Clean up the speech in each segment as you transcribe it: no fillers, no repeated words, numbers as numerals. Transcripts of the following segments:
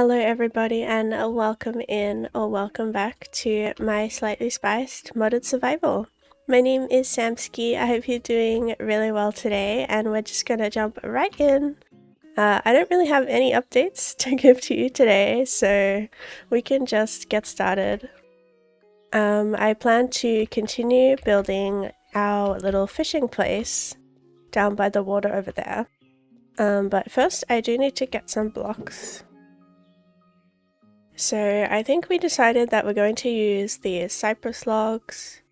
Hello everybody and welcome in or welcome back to my slightly spiced modded survival. My name is Samskee. I hope you're doing really well today and we're just gonna jump right in. I don't really have any updates to give to you today, so we can just get started. I plan to continue building our little fishing place down by the water over there. But first I do need to get some blocks. So I think we decided that we're going to use the cypress logs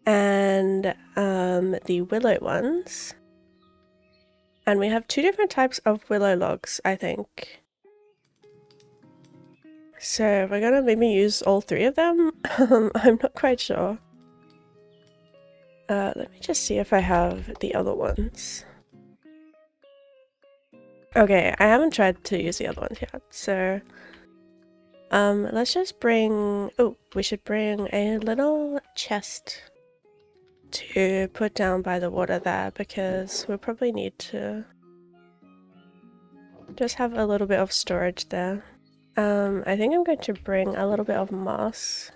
and the willow ones. And we have two different types of willow logs, I think. So we're gonna maybe use all three of them? I'm not quite sure. Let me just see if I have the other ones. Okay, I haven't tried to use the other ones yet, so let's just bring, oh, we should bring a little chest to put down by the water there because we'll probably need to just have a little bit of storage there. I think I'm going to bring a little bit of moss,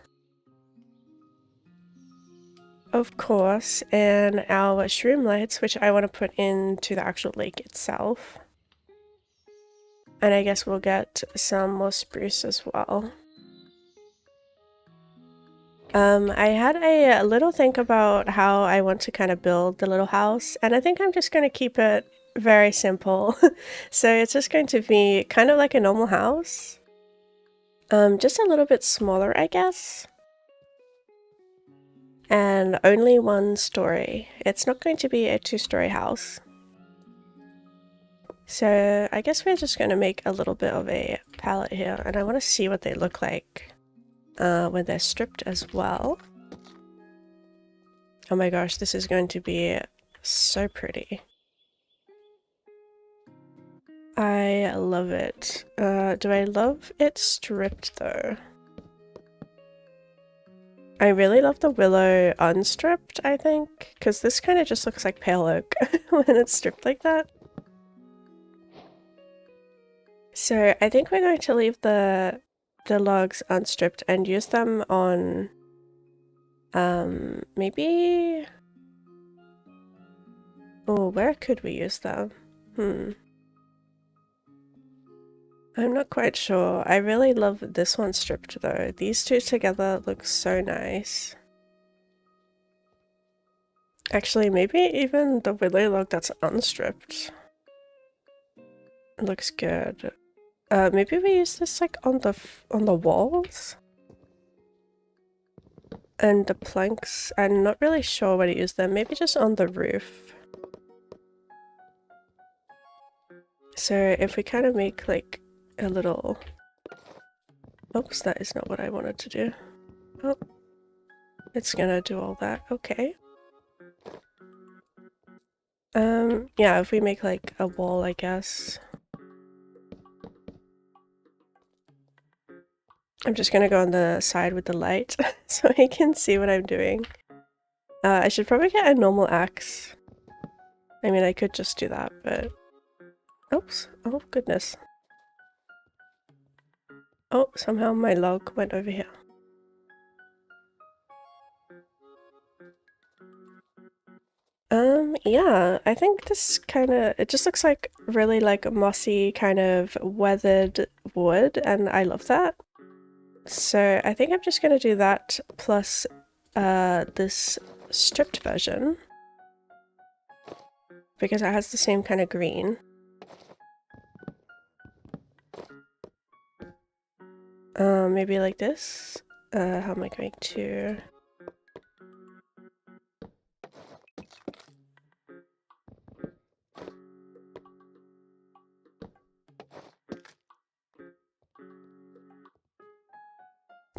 of course, and our shroom lights, which I want to put into the actual lake itself. And I guess we'll get some more spruce as well. I had a little think about how I want to kind of build the little house, and I think I'm just going to keep it very simple. So it's just going to be kind of like a normal house. Just a little bit smaller, I guess. And only one story. It's not going to be a two-story house. So I guess we're just going to make a little bit of a palette here, and I want to see what they look like when they're stripped as well. Oh my gosh, this is going to be so pretty. I love it. Do I love it stripped though? I really love the willow unstripped, I think, because this kind of just looks like pale oak when it's stripped like that. So I think we're going to leave the logs unstripped and use them on maybe, oh, where could we use them? I'm not quite sure. I really love this one stripped though. These two together look so nice. Actually, maybe even the willow log that's unstripped looks good. Maybe we use this like on the walls and the planks. I'm not really sure where to use them. Maybe just on the roof. So if we kind of make like a little, oops, that is not what I wanted to do. Oh, it's gonna do all that. Okay. Yeah, if we make like a wall, I guess. I'm just gonna go on the side with the light so I can see what I'm doing. I should probably get a normal axe. I mean, I could just do that, but... Oops. Oh, goodness. Oh, somehow my log went over here. Yeah, I think this kind of... It just looks like really like mossy kind of weathered wood, and I love that. So I think I'm just gonna do that plus this stripped version because it has the same kind of green. Maybe like this. How am I going to...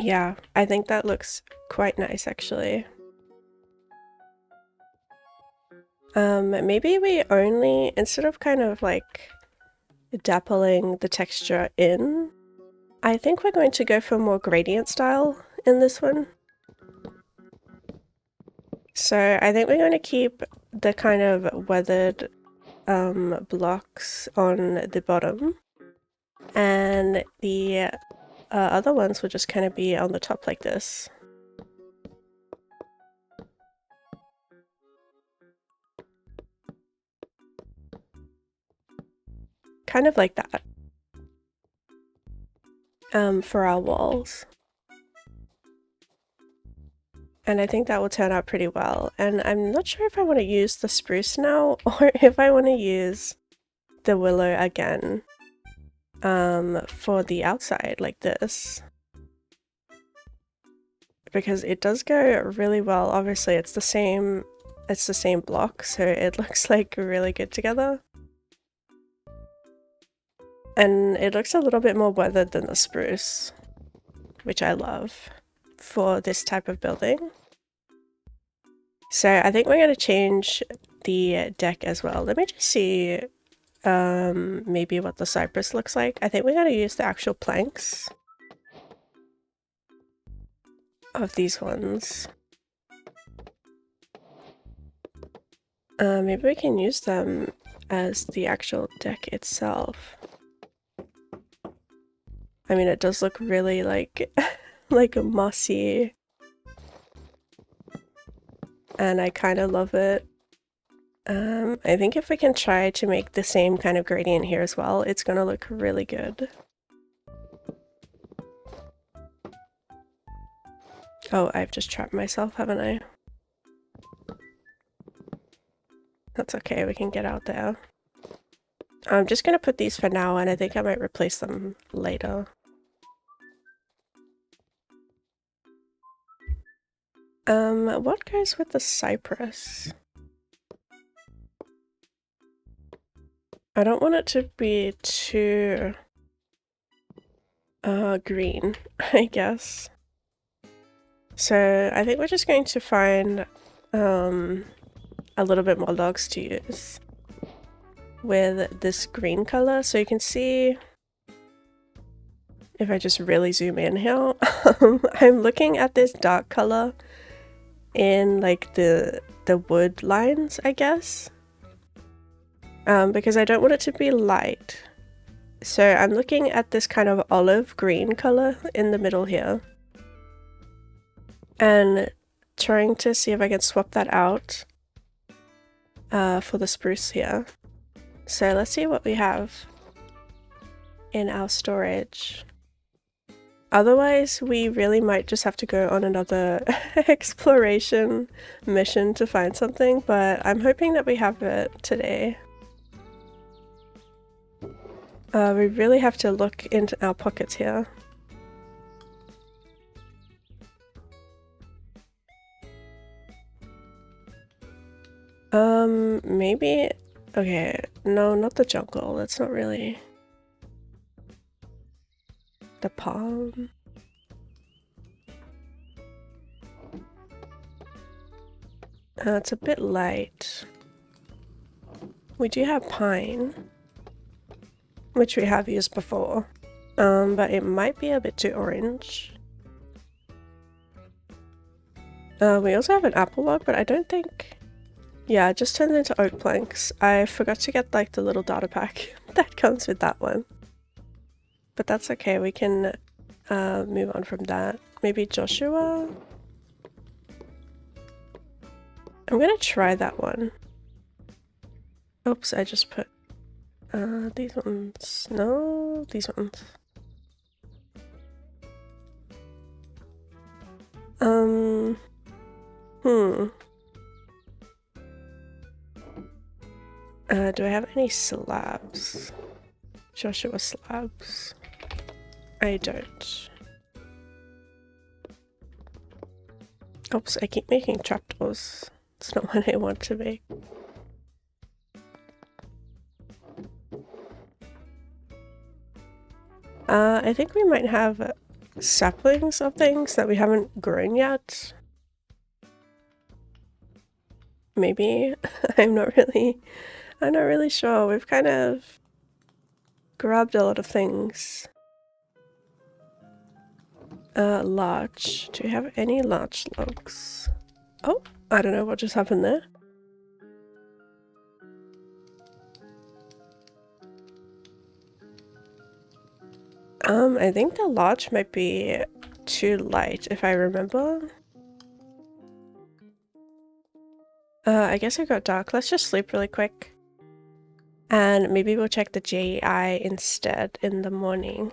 Yeah, I think that looks quite nice actually. Maybe we only, instead of kind of like dappling the texture in, I think we're going to go for more gradient style in this one. So I think we're going to keep the kind of weathered blocks on the bottom. and the other ones will just kind of be on the top like this. Kind of like that. For our walls. And I think that will turn out pretty well. And I'm not sure if I want to use the spruce now or if I want to use the willow again for the outside like this. Because it does go really well. Obviously it's the same block, so it looks like really good together. And it looks a little bit more weathered than the spruce, which I love for this type of building. So I think we're going to change the deck as well. Let me just see maybe what the cypress looks like. I think we're going to use the actual planks of these ones. Maybe we can use them as the actual deck itself. I mean, it does look really like like a mossy, and I kind of love it. I think if we can try to make the same kind of gradient here as well, it's gonna look really good. Oh, I've just trapped myself, haven't I? That's okay, we can get out there. I'm just gonna put these for now, and I think I might replace them later. What goes with the cypress? I don't want it to be too green, I guess. So I think we're just going to find a little bit more logs to use with this green color. So you can see, if I just really zoom in here, I'm looking at this dark color in like the wood lines, I guess, because I don't want it to be light. So I'm looking at this kind of olive green color in the middle here and trying to see if I can swap that out for the spruce here. So let's see what we have in our storage. Otherwise, we really might just have to go on another exploration mission to find something, but I'm hoping that we have it today. We really have to look into our pockets here. Maybe... Okay, no, not the jungle. That's not really... The palm. It's a bit light. We do have pine, which we have used before, but it might be a bit too orange. We also have an apple log, but I don't think... Yeah, it just turns into oak planks. I forgot to get like the little data pack that comes with that one. But that's okay, we can move on from that. Maybe Joshua? I'm gonna try that one. Oops, I just put these ones. No, these ones. Do I have any slabs? Joshua slabs? I don't. Oops, I keep making trapdoors. It's not what I want to make. I think we might have saplings of things that we haven't grown yet. Maybe. I'm not really sure. We've kind of grabbed a lot of things. Larch. Do we have any larch logs? Oh, I don't know what just happened there. I think the large might be too light, if I remember. I guess it got dark. Let's just sleep really quick. And maybe we'll check the JI instead in the morning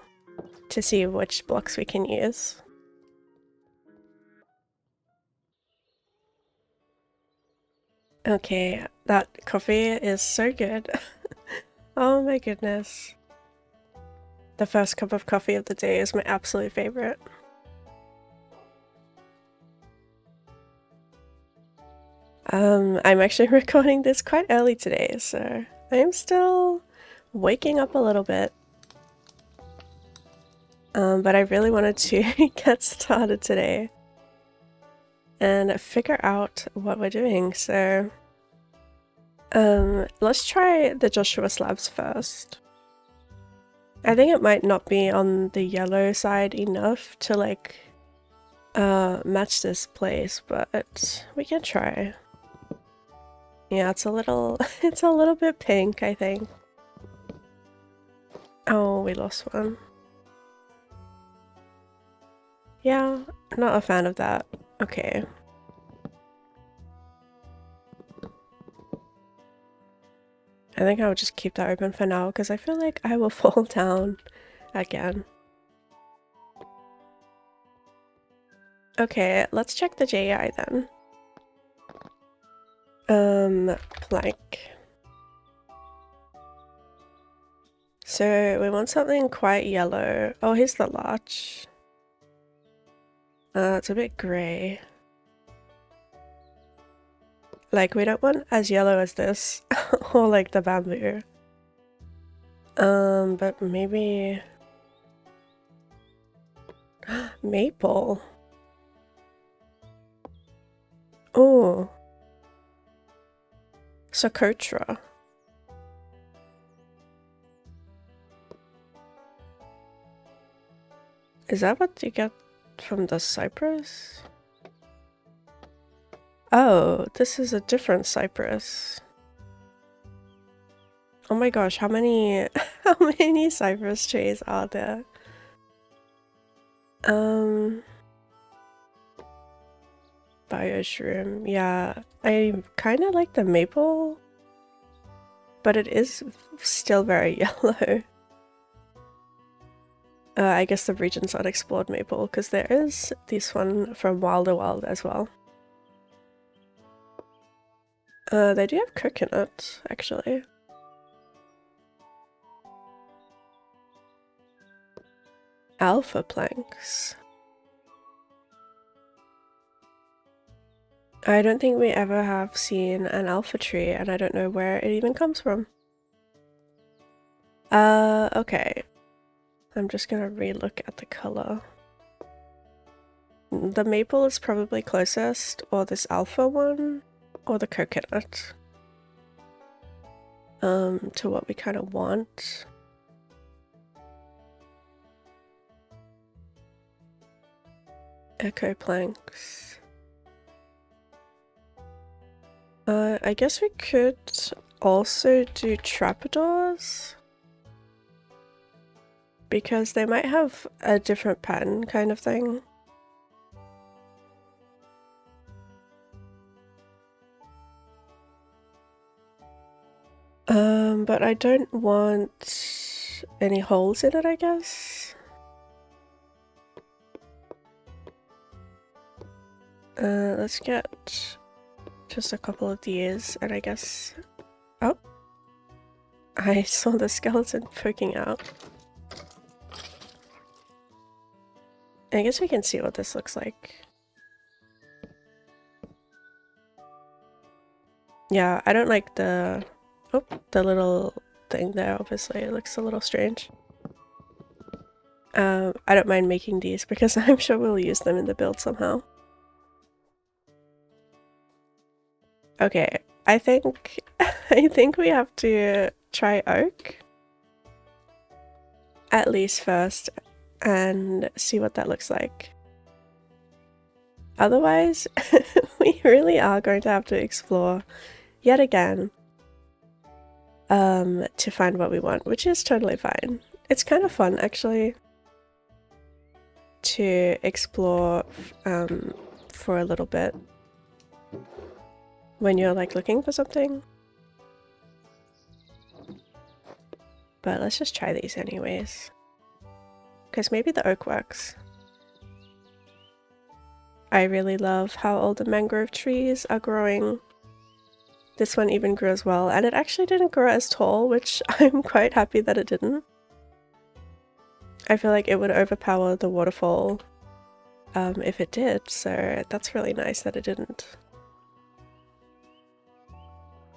to see which blocks we can use. Okay, that coffee is so good. Oh my goodness. The first cup of coffee of the day is my absolute favorite. I'm actually recording this quite early today, so I'm still waking up a little bit. But I really wanted to get started today and figure out what we're doing, so let's try the Joshua slabs first. I think it might not be on the yellow side enough to like match this place, but we can try. Yeah, it's a little it's a little bit pink, I think. Oh, we lost one. Yeah, not a fan of that. Okay. I think I'll just keep that open for now because I feel like I will fall down again. Okay, let's check the JI then. Plank. So we want something quite yellow. Oh, here's the larch. It's a bit grey. Like, we don't want as yellow as this, or like the bamboo. But maybe... maple. Oh. Socotra. Is that what you get from the cypress? Oh, this is a different cypress. Oh my gosh, how many how many cypress trees are there? Bioshroom. Yeah, I kind of like the maple, but it is still very yellow. I guess the region's unexplored maple, because there is this one from Wilder Wild as well. They do have coconut, actually. Alpha planks. I don't think we ever have seen an alpha tree, and I don't know where it even comes from. Okay. I'm just gonna re-look at the color. The maple is probably closest, or this alpha one, or the coconut. To what we kind of want. Echo planks. I guess we could also do trapdoors, because they might have a different pattern kind of thing. But I don't want any holes in it, I guess. Let's get just a couple of these, and I guess... Oh! I saw the skeleton poking out. I guess we can see what this looks like. Yeah, I don't like the... Oh, the little thing there, obviously. It looks a little strange. I don't mind making these because I'm sure we'll use them in the build somehow. Okay, I think we have to try oak at least first and see what that looks like. Otherwise, we really are going to have to explore yet again to find what we want, which is totally fine. It's kind of fun, actually. to explore for a little bit when you're like looking for something. But let's just try these anyways, because maybe the oak works. I really love how all the mangrove trees are growing. This one even grew as well, and it actually didn't grow as tall, which I'm quite happy that it didn't. I feel like it would overpower the waterfall if it did, so that's really nice that it didn't.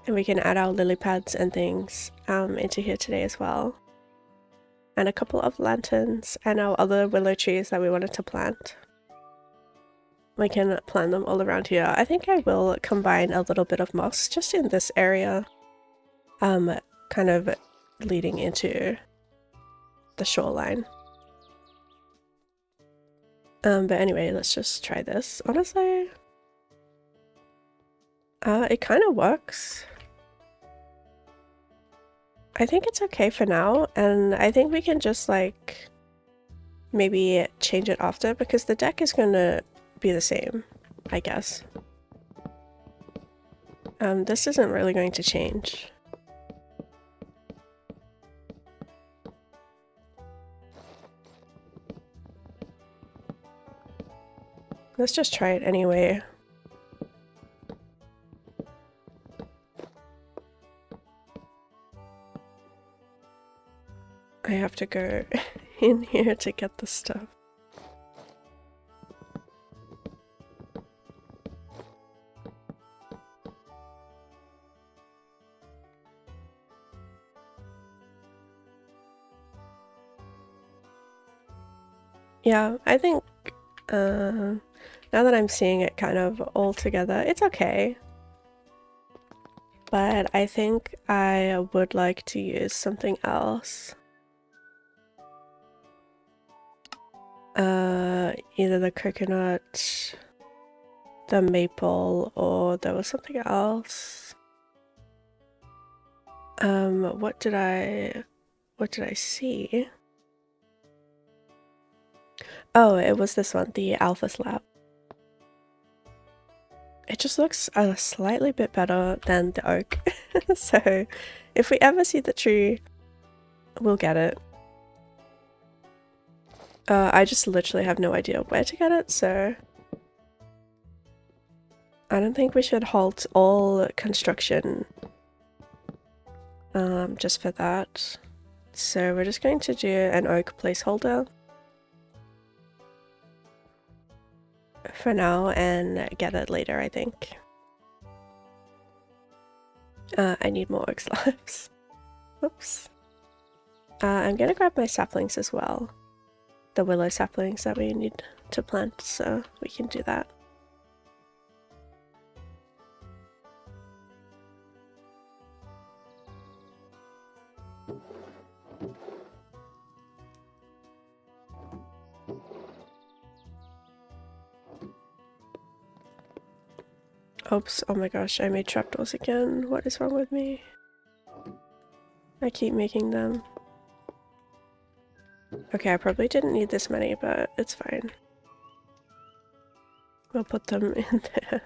And we can add our lily pads and things into here today as well. And a couple of lanterns and our other willow trees that we wanted to plant. We can plant them all around here. I think I will combine a little bit of moss just in this area, kind of leading into the shoreline. But anyway, let's just try this. Honestly, it kind of works. I think it's okay for now, and I think we can just like maybe change it after, because the deck is gonna be the same, I guess. This isn't really going to change. Let's just try it anyway. I have to go in here to get the stuff. Yeah, I think now that I'm seeing it kind of all together, it's okay. But I think I would like to use something else. Either the coconut, the maple, or there was something else. What did I see? Oh, it was this one, the alpha slab. It just looks a slightly bit better than the oak. So if we ever see the tree, we'll get it. I just literally have no idea where to get it, so I don't think we should halt all construction just for that. So we're just going to do an oak placeholder for now and get it later, I think. I need more oak slabs. Whoops. I'm gonna grab my saplings as well. The willow saplings that we need to plant, so we can do that. Oops, oh my gosh, I made trapdoors again. What is wrong with me? I keep making them. Okay, I probably didn't need this many, but it's fine. We'll put them in there.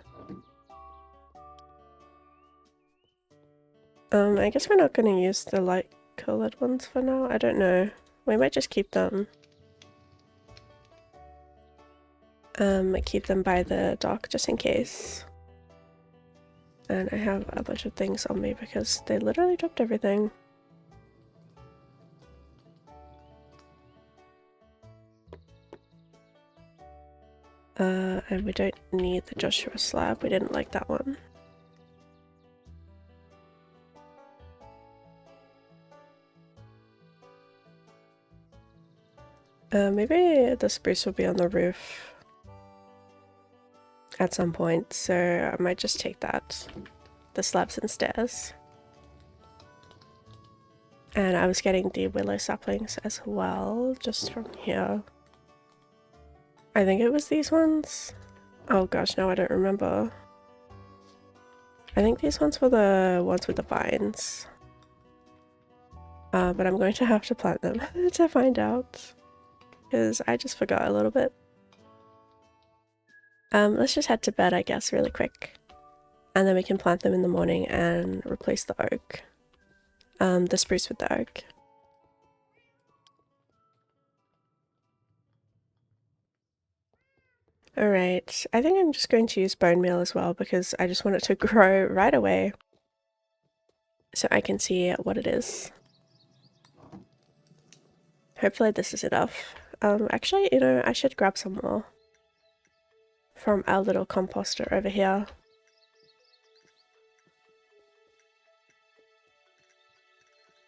I guess we're not going to use the light colored ones for now. I don't know. We might just keep them. Keep them by the dock just in case. And I have a bunch of things on me because they literally dropped everything. And we don't need the Joshua slab. We didn't like that one. Maybe the spruce will be on the roof at some point, so I might just take that. The slabs and stairs. And I was getting the willow saplings as well, just from here. I think it was these ones. Oh gosh, no, I don't remember. I think these ones were the ones with the vines. But I'm going to have to plant them to find out, because I just forgot a little bit. Let's just head to bed, I guess, really quick. And then we can plant them in the morning and replace the oak. The spruce with the oak. Alright, I think I'm just going to use bone meal as well because I just want it to grow right away. So I can see what it is. Hopefully this is enough. Actually, you know, I should grab some more from our little composter over here.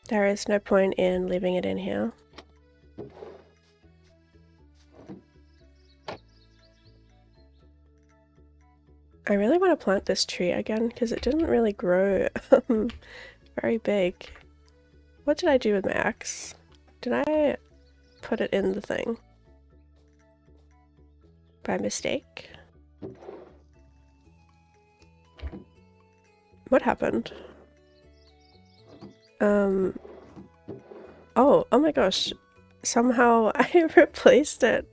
There is no point in leaving it in here. I really want to plant this tree again because it didn't really grow very big. What did I do with my axe? Did I put it in the thing by mistake? What happened? Oh my gosh. Somehow I replaced it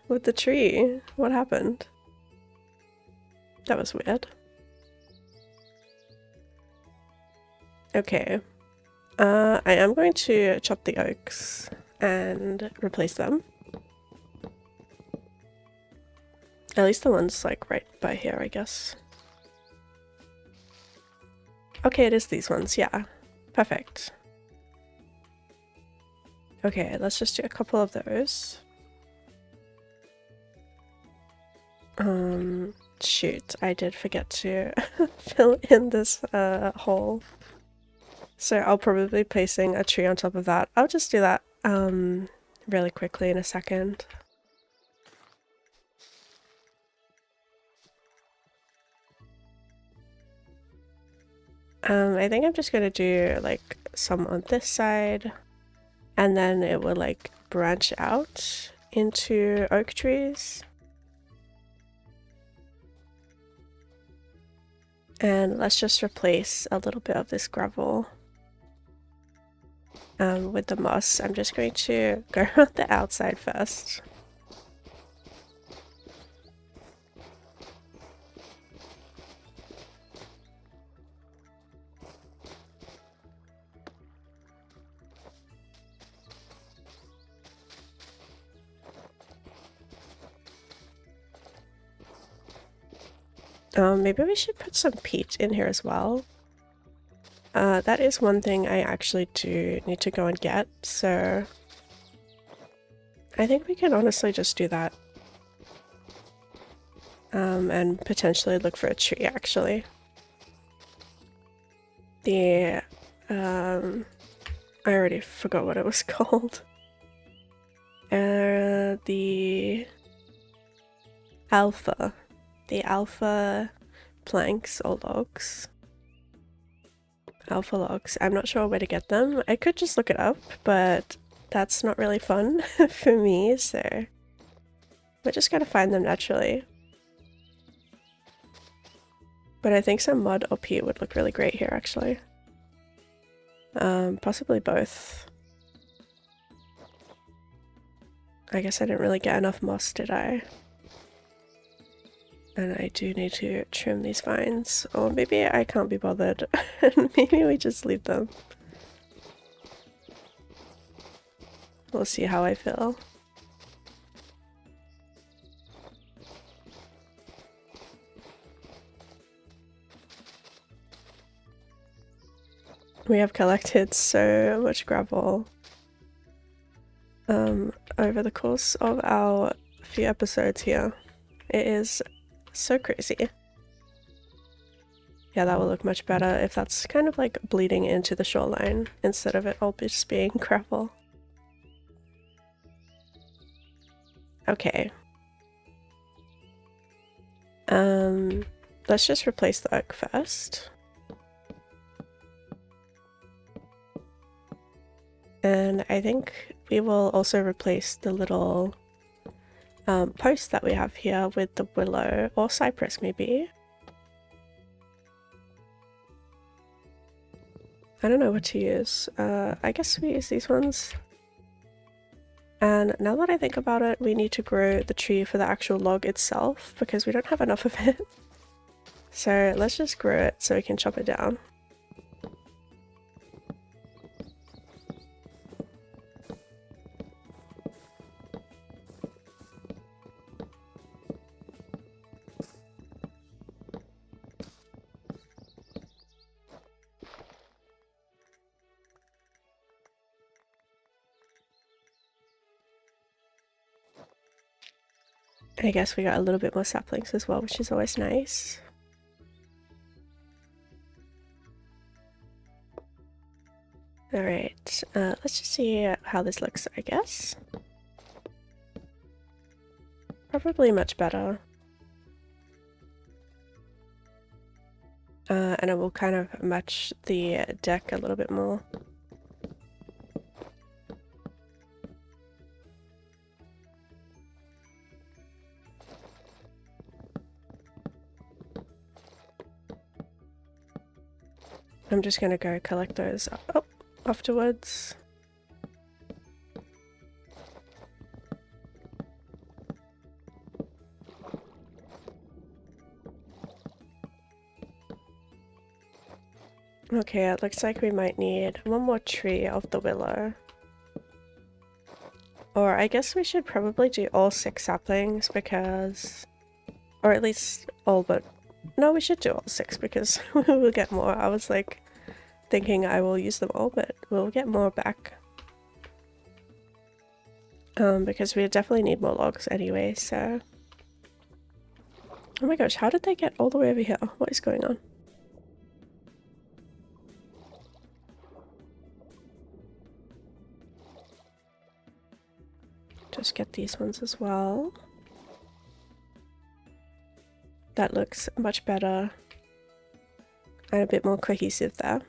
with the tree. What happened? That was weird. Okay. I am going to chop the oaks and replace them. At least the ones like right by here, I guess. Okay, it is these ones, yeah. Perfect. Okay, let's just do a couple of those. Shoot, I did forget to fill in this hole. So I'll probably be placing a tree on top of that. I'll just do that really quickly in a second. I think I'm just gonna do like some on this side, and then it will like branch out into oak trees. And let's just replace a little bit of this gravel with the moss. I'm just going to go around the outside first. Maybe we should put some peat in here as well. That is one thing I actually do need to go and get, so I think we can honestly just do that. And potentially look for a tree, actually. The, I already forgot what it was called. The alpha. The alpha planks or logs. Alpha logs. I'm not sure where to get them. I could just look it up, but that's not really fun for me, so we're just gonna find them naturally. But I think some mud or peat would look really great here, actually. Possibly both. I guess I didn't really get enough moss, did I? And I do need to trim these vines. Or maybe I can't be bothered. And maybe we just leave them. We'll see how I feel. We have collected so much gravel over the course of our few episodes here. It is so crazy. Yeah, that will look much better if that's kind of like bleeding into the shoreline instead of it all just being gravel. Okay. Let's just replace the oak first. And I think we will also replace the little post that we have here with the willow or cypress, maybe. I don't know what to use. I guess we use these ones. And now that I think about it, we need to grow the tree for the actual log itself because we don't have enough of it. So let's just grow it so we can chop it down. I guess we got a little bit more saplings as well, which is always nice. Alright, let's just see how this looks, I guess. Probably much better. And it will kind of match the deck a little bit more. I'm just gonna go collect those up afterwards. Okay, it looks like we might need one more tree of the willow. Or I guess we should probably do all 6 saplings because... or at least all but... no, we should do all 6 because we'll get more. I was like thinking I will use them all, but we'll get more back. Because we definitely need more logs anyway, so... oh my gosh, how did they get all the way over here? What is going on? Just get these ones as well. That looks much better and a bit more cohesive there.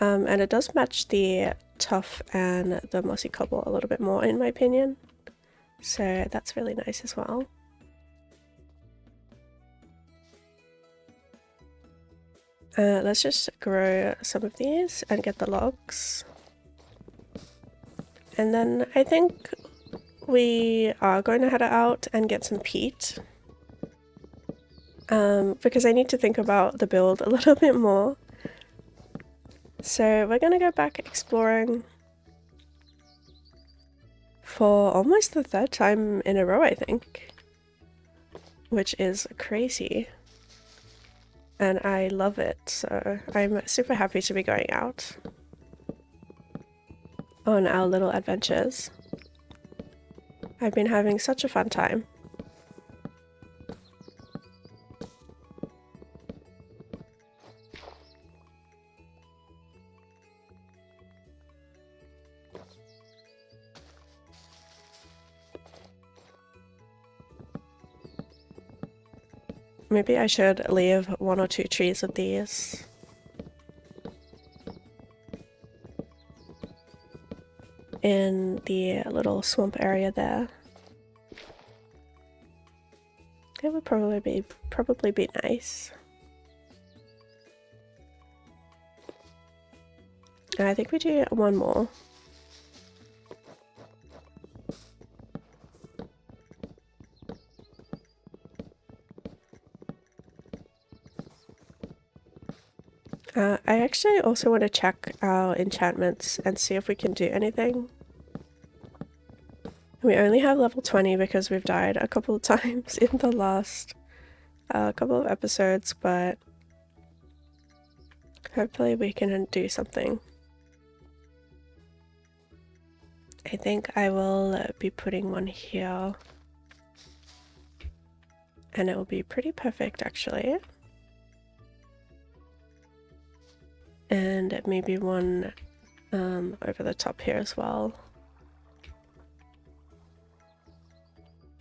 And it does match the tough and the mossy cobble a little bit more in my opinion. So that's really nice as well. Let's just grow some of these and get the logs. And then I think we are going to head out and get some peat. Because I need to think about the build a little bit more. So we're gonna go back exploring for almost the 3rd time in a row, I think. Which is crazy. And I love it, so I'm super happy to be going out on our little adventures. I've been having such a fun time. Maybe I should leave 1 or 2 trees of these. In the little swamp area there. It would probably be nice. And I think we do 1 more. I actually also want to check our enchantments and see if we can do anything. We only have level 20 because we've died a couple of times in the last couple of episodes, but hopefully we can do something. I think I will be putting 1 here. And it will be pretty perfect actually. And maybe 1 over the top here as well.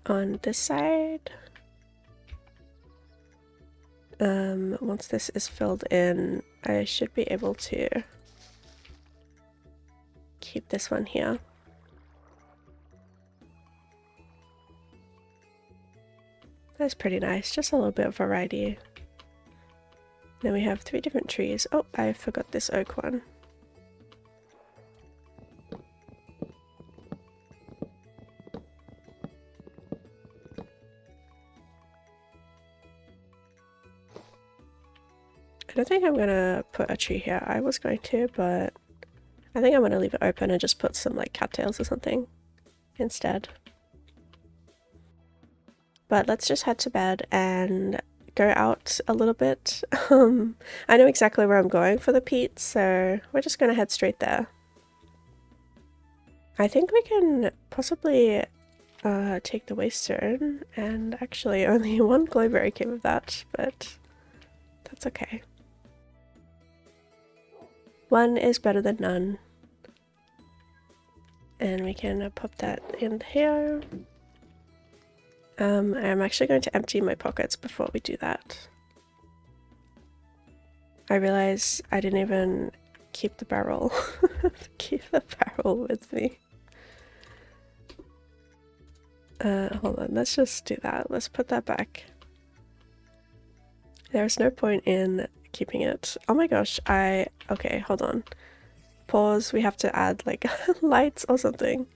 On this side. Once this is filled in, I should be able to keep this one here. That's pretty nice, just a little bit of variety. Then we have 3 different trees. Oh, I forgot this oak one. I don't think I'm gonna put a tree here. I was going to, but I think I'm gonna leave it open and just put some like cattails or something instead. But let's just head to bed and go out a little bit. I know exactly where I'm going for the peat, so we're just gonna head straight there. I think we can possibly take the waystone, and actually only one glowberry came of that, but that's okay. One is better than none. And we can pop that in here. I'm actually going to empty my pockets before we do that. I realize I didn't even keep the barrel. Keep the barrel with me. Hold on, let's just do that. Let's put that back. There's no point in keeping it. Oh my gosh, okay, hold on. Pause, we have to add like lights or something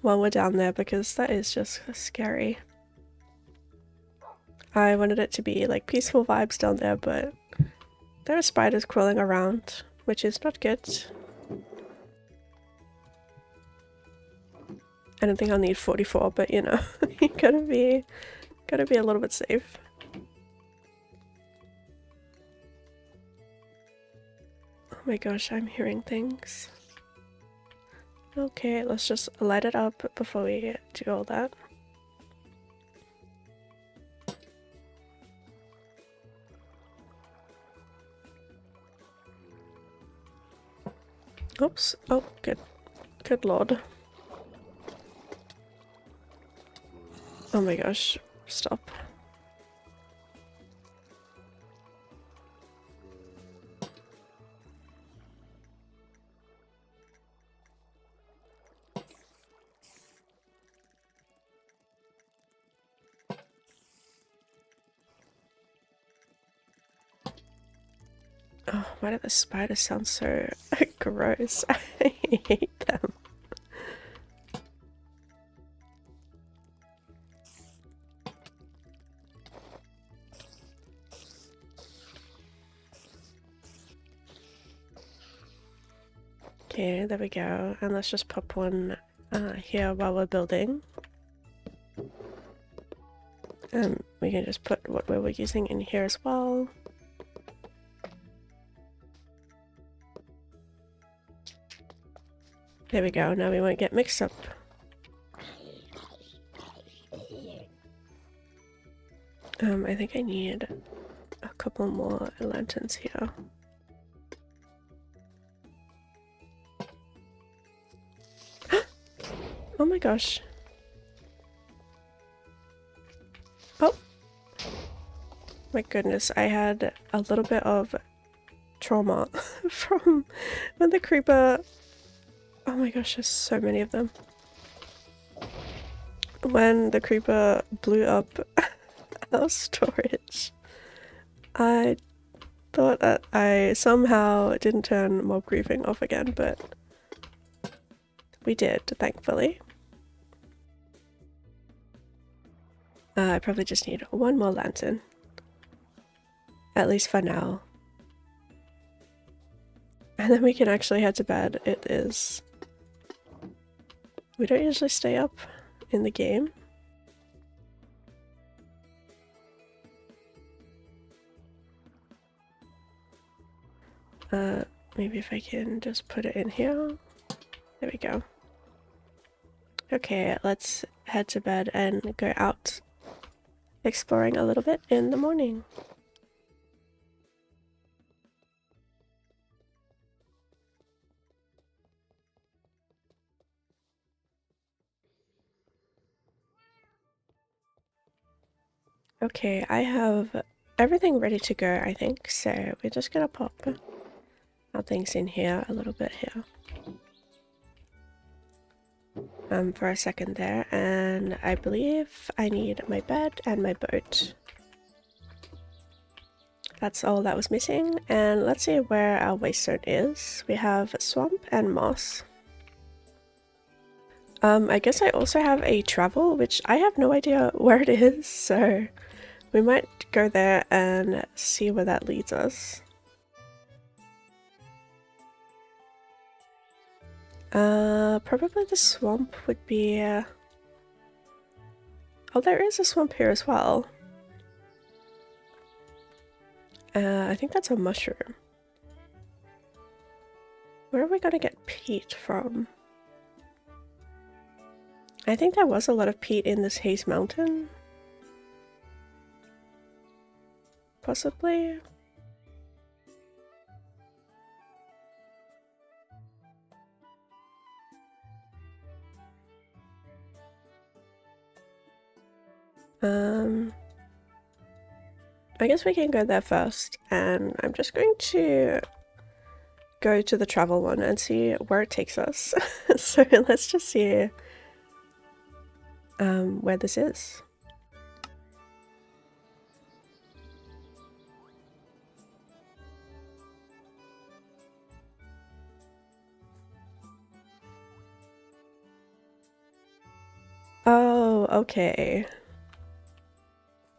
while we're down there because that is just scary. I wanted it to be like peaceful vibes down there, but there are spiders crawling around, which is not good. I don't think I'll need 44, but you know, you gotta be a little bit safe. Oh my gosh, I'm hearing things. Okay, let's just light it up before we do all that. Oops. Oh, good. Good lord. Oh my gosh. Stop. Oh, why do the spiders sound so gross? I hate them. Okay, there we go. And let's just pop one here while we're building. We can just put what we were using in here as well. There we go, now we won't get mixed up. I think I need a couple more lanterns here. Oh my gosh. Oh! My goodness, I had a little bit of trauma from when the creeper... Oh my gosh, there's so many of them. When the creeper blew up our storage, I thought that I somehow didn't turn mob griefing off again, but we did, thankfully. I probably just need one more lantern. At least for now. And then we can actually head to bed. It is... We don't usually stay up in the game. Maybe if I can just put it in here. There we go. Okay, let's head to bed and go out exploring a little bit in the morning. Okay, I have everything ready to go, I think, so we're just gonna pop our things in here a little bit here. For a second there, and I believe I need my bed and my boat. That's all that was missing, and let's see where our waystone is. We have swamp and moss. I guess I also have a travel, which I have no idea where it is, so We might go there and see where that leads us. Probably the swamp would be... Oh, there is a swamp here as well. I think that's a mushroom. Where are we gonna get peat from? I think there was a lot of peat in this Haze Mountain. Possibly. I guess we can go there first, and I'm just going to go to the travel one and see where it takes us. So let's just see where this is. Oh, okay.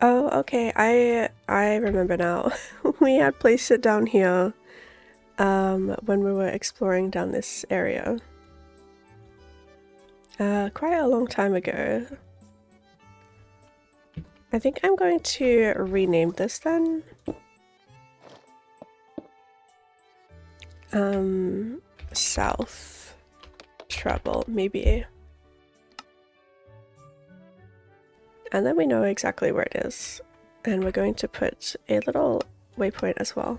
Oh, okay, I remember now. We had placed it down here when we were exploring down this area. Quite a long time ago. I think I'm going to rename this then. South Travel, maybe. And then we know exactly where it is. And we're going to put a little waypoint as well.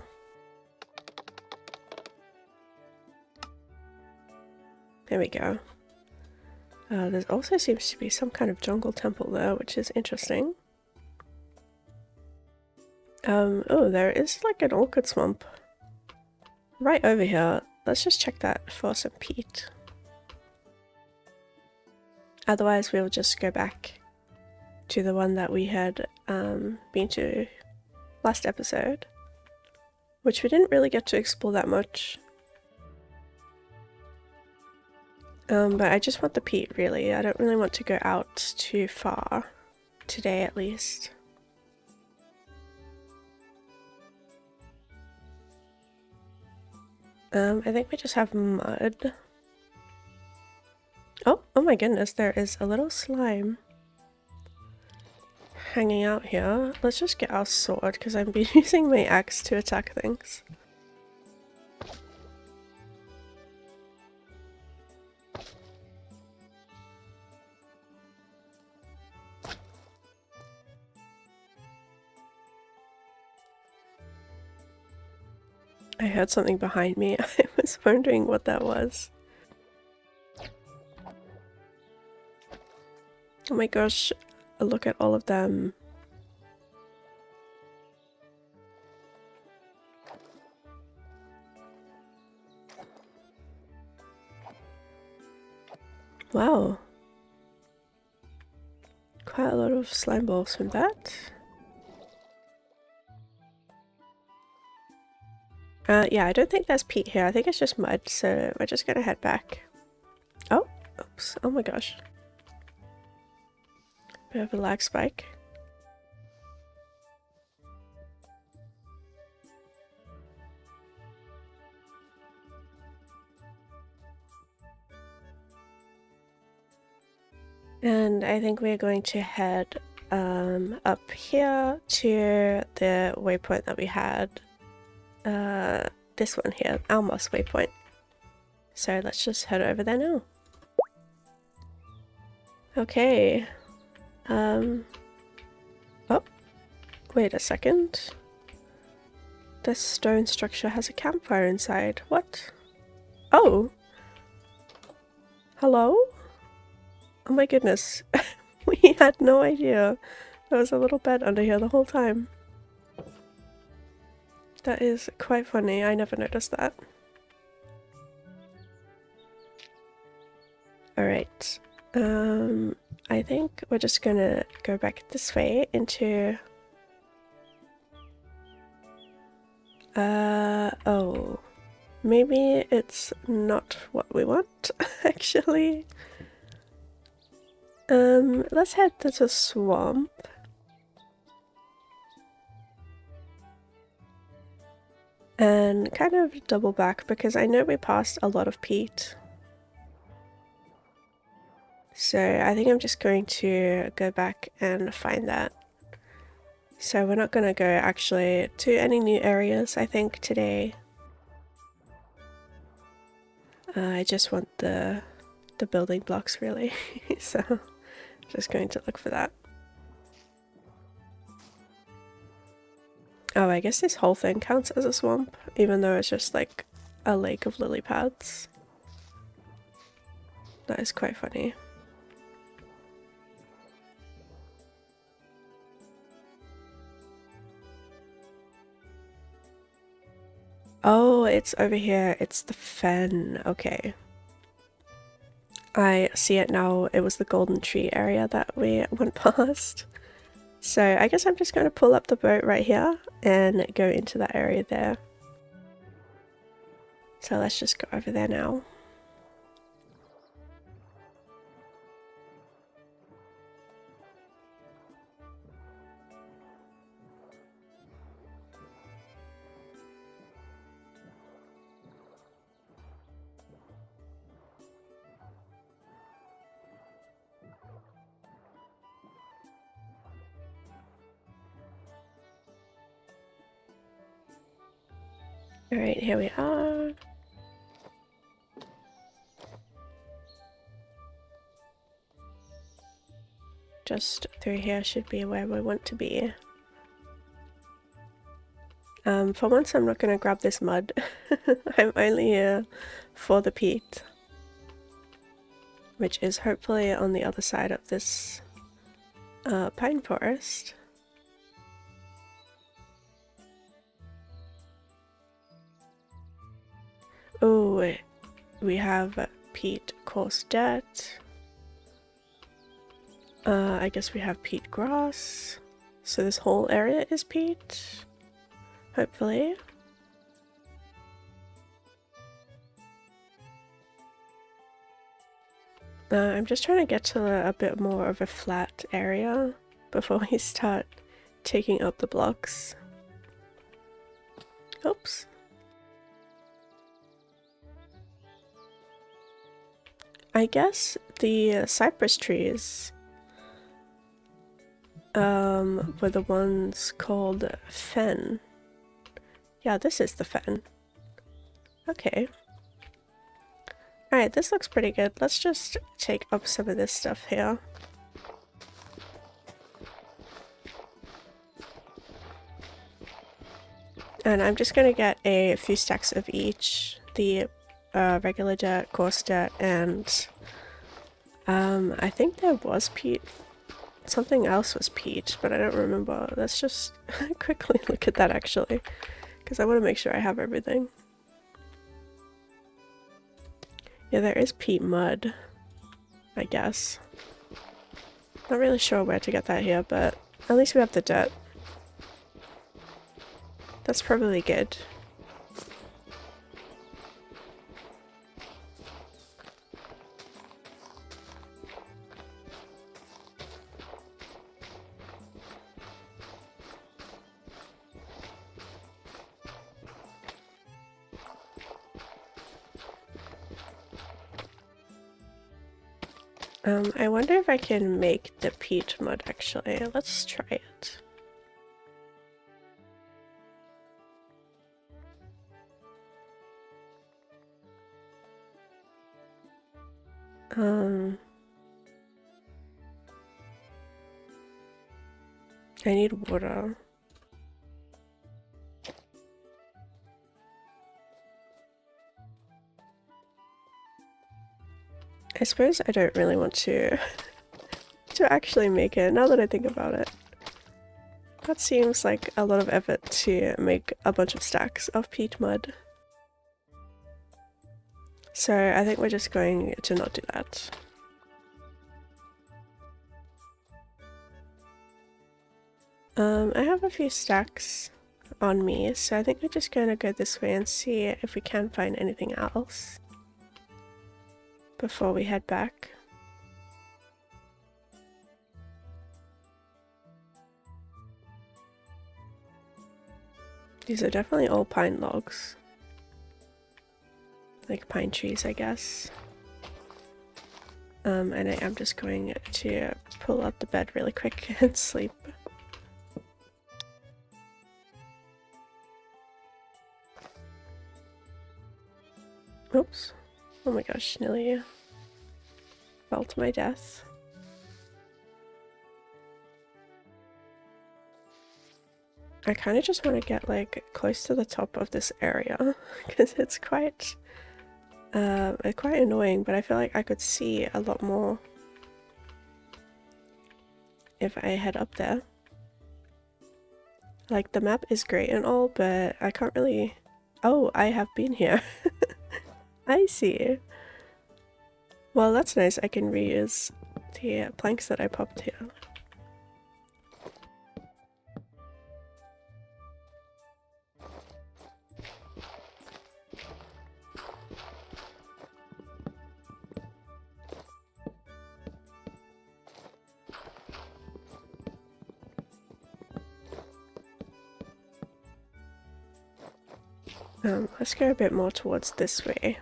There we go. There also seems to be some kind of jungle temple there, which is interesting. Oh, there is like an orchid swamp right over here. Let's just check that for some peat. Otherwise, we'll just go back to the one that we had been to last episode, which we didn't really get to explore that much. But I just want the peat, really. I don't really want to go out too far, today at least. I think we just have mud. Oh my goodness, there is a little slime hanging out here. Let's just get our sword, because I've been using my axe to attack things. I heard something behind me. I was wondering what that was. Oh my gosh, look at all of them. Wow. Quite a lot of slime balls from that. Yeah, I don't think there's peat here. I think it's just mud, so we're just gonna head back. Oh, oops. Oh my gosh. Bit of a lag spike. And I think we're going to head up here to the waypoint that we had. This one here, Almos waypoint. So let's just head over there now. Okay. Oh, wait a second. This stone structure has a campfire inside. What? Oh! Hello? Oh my goodness. We had no idea. There was a little bed under here the whole time. That is quite funny. I never noticed that. Alright. I think we're just gonna go back this way into... oh. Maybe it's not what we want, actually. Let's head to the swamp. and kind of double back because I know we passed a lot of peat. So I think I'm just going to go back and find that. So we're not going to go actually to any new areas, I think, today. I just want the building blocks, really. So I'm just going to look for that. Oh, I guess this whole thing counts as a swamp, even though it's just like a lake of lily pads. That is quite funny. Oh, it's over here. It's the fen. Okay. I see it now. It was the golden tree area that we went past. So I guess I'm just going to pull up the boat right here and go into that area there. So let's just go over there now. Alright, here we are. Just through here should be where we want to be. For once I'm not going to grab this mud. I'm only here for the peat. Which is hopefully on the other side of this pine forest. Oh, we have peat coarse dirt. I guess we have peat grass. So this whole area is peat. Hopefully. I'm just trying to get to a bit more of a flat area before we start taking up the blocks. Oops. I guess the cypress trees were the ones called fen. Yeah, this is the fen. Okay. Alright, this looks pretty good. Let's just take up some of this stuff here. And I'm just gonna get a few stacks of each. The regular dirt, coarse dirt, and I think there was peat. Something else was peat, but I don't remember. Let's just quickly look at that actually, because I want to make sure I have everything. Yeah, there is peat mud, I guess. Not really sure where to get that here, but at least we have the dirt. That's probably good. I wonder if I can make the peat mud actually. Let's try it. I need water. I suppose I don't really want to actually make it, now that I think about it. That seems like a lot of effort to make a bunch of stacks of peat mud. So I think we're just going to not do that. I have a few stacks on me, so I think we're just going to go this way and see if we can find anything else before we head back. These are definitely all pine logs. Like pine trees, I guess. And I am just going to pull out the bed really quick and sleep. Oops. Oh my gosh, nearly fell to my death. I kind of just want to get like close to the top of this area because it's quite annoying, but I feel like I could see a lot more if I head up there. Like, the map is great and all, but I can't really... Oh, I have been here. I see. Well, that's nice. I can reuse the planks that I popped here. Let's go a bit more towards this way.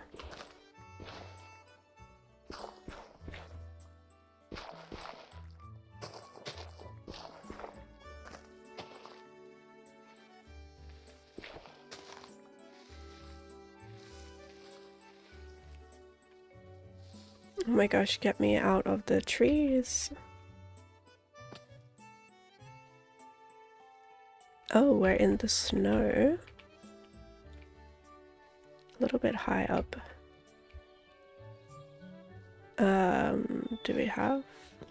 Oh my gosh, get me out of the trees. Oh, we're in the snow. A little bit high up. Do we have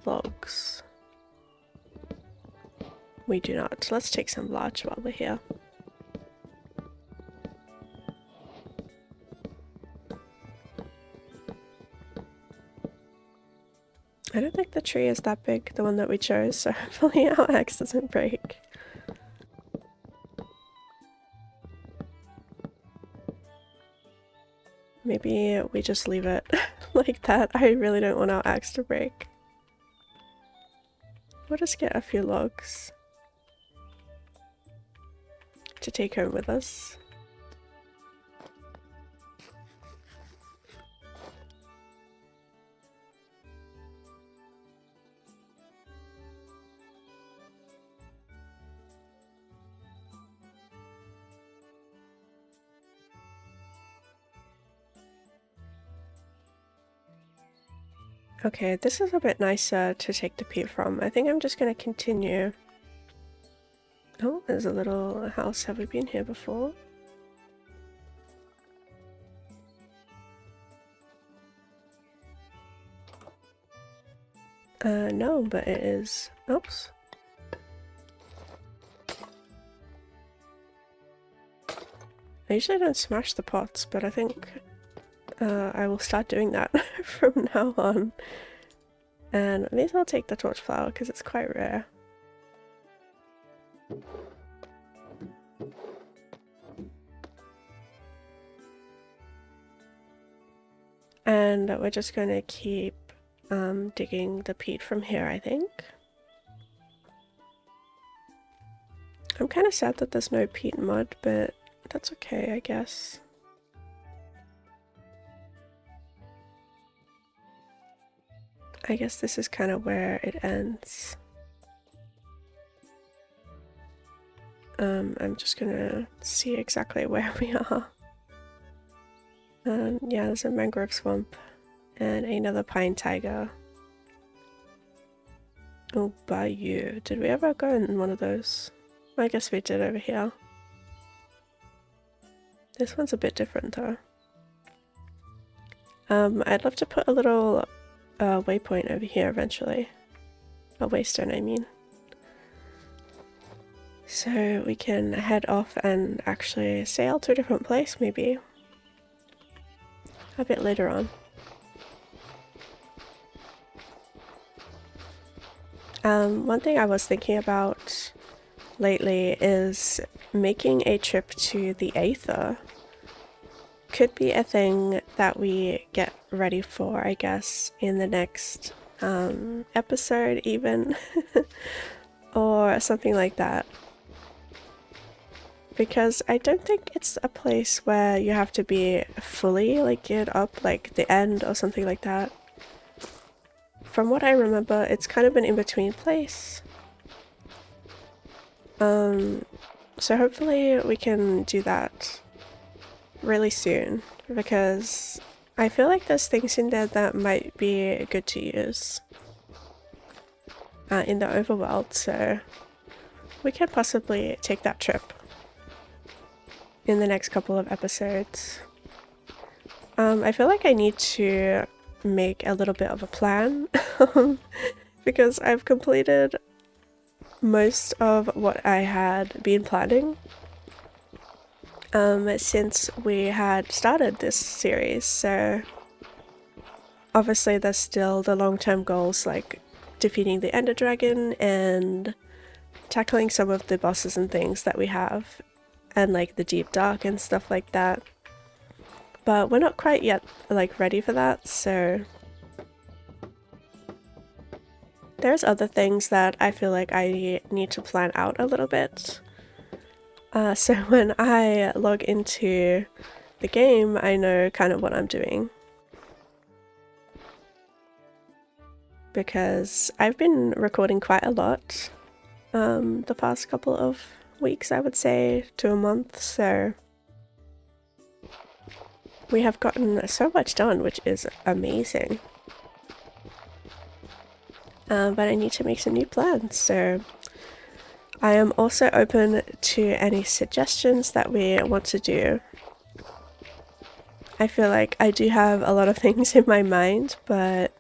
logs? We do not. Let's take some larch while we're here. I don't think the tree is that big, the one that we chose, so hopefully our axe doesn't break. Maybe we just leave it like that. I really don't want our axe to break. We'll just get a few logs to take home with us. Okay, this is a bit nicer to take the peat from. I think I'm just gonna continue. Oh, there's a little house. Have we been here before? No, but it is... Oops. I usually don't smash the pots, but I think I will start doing that from now on. And maybe I'll take the torch flower because it's quite rare. And we're just going to keep digging the peat from here, I think. I'm kind of sad that there's no peat mud, but that's okay, I guess. I guess this is kind of where it ends. I'm just gonna see exactly where we are. Yeah, there's a mangrove swamp and another pine tiger. Oh, bayou. Did we ever go in one of those? I guess we did over here. This one's a bit different though. I'd love to put a little waypoint over here eventually. A waystone, I mean. So we can head off and actually sail to a different place, maybe. A bit later on. One thing I was thinking about lately is making a trip to the Aether. Could be a thing that we get ready for, I guess, in the next episode even, or something like that. because I don't think it's a place where you have to be fully like geared up, like the end or something like that. From what I remember, it's kind of an in-between place. So hopefully we can do that really soon, because I feel like there's things in there that might be good to use in the overworld, so we can possibly take that trip in the next couple of episodes. I feel like I need to make a little bit of a plan because I've completed most of what I had been planning since we had started this series, so obviously there's still the long-term goals like defeating the Ender Dragon and tackling some of the bosses and things that we have, and like the Deep Dark and stuff like that. But we're not quite yet like ready for that, so there's other things that I feel like I need to plan out a little bit. So when I log into the game, I know kind of what I'm doing. Because I've been recording quite a lot the past couple of weeks, I would say, to a month, so we have gotten so much done, which is amazing. But I need to make some new plans, so I am also open to any suggestions that we want to do. I feel like I do have a lot of things in my mind, but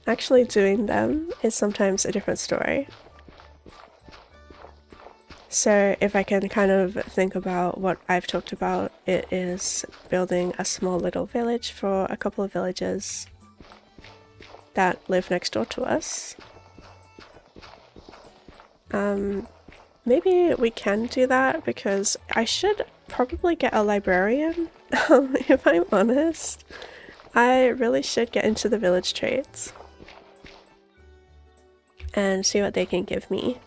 actually doing them is sometimes a different story. So if I can kind of think about what I've talked about, it is building a small little village for a couple of villagers that live next door to us. Maybe we can do that because I should probably get a librarian, if I'm honest. I really should get into the village traits and see what they can give me.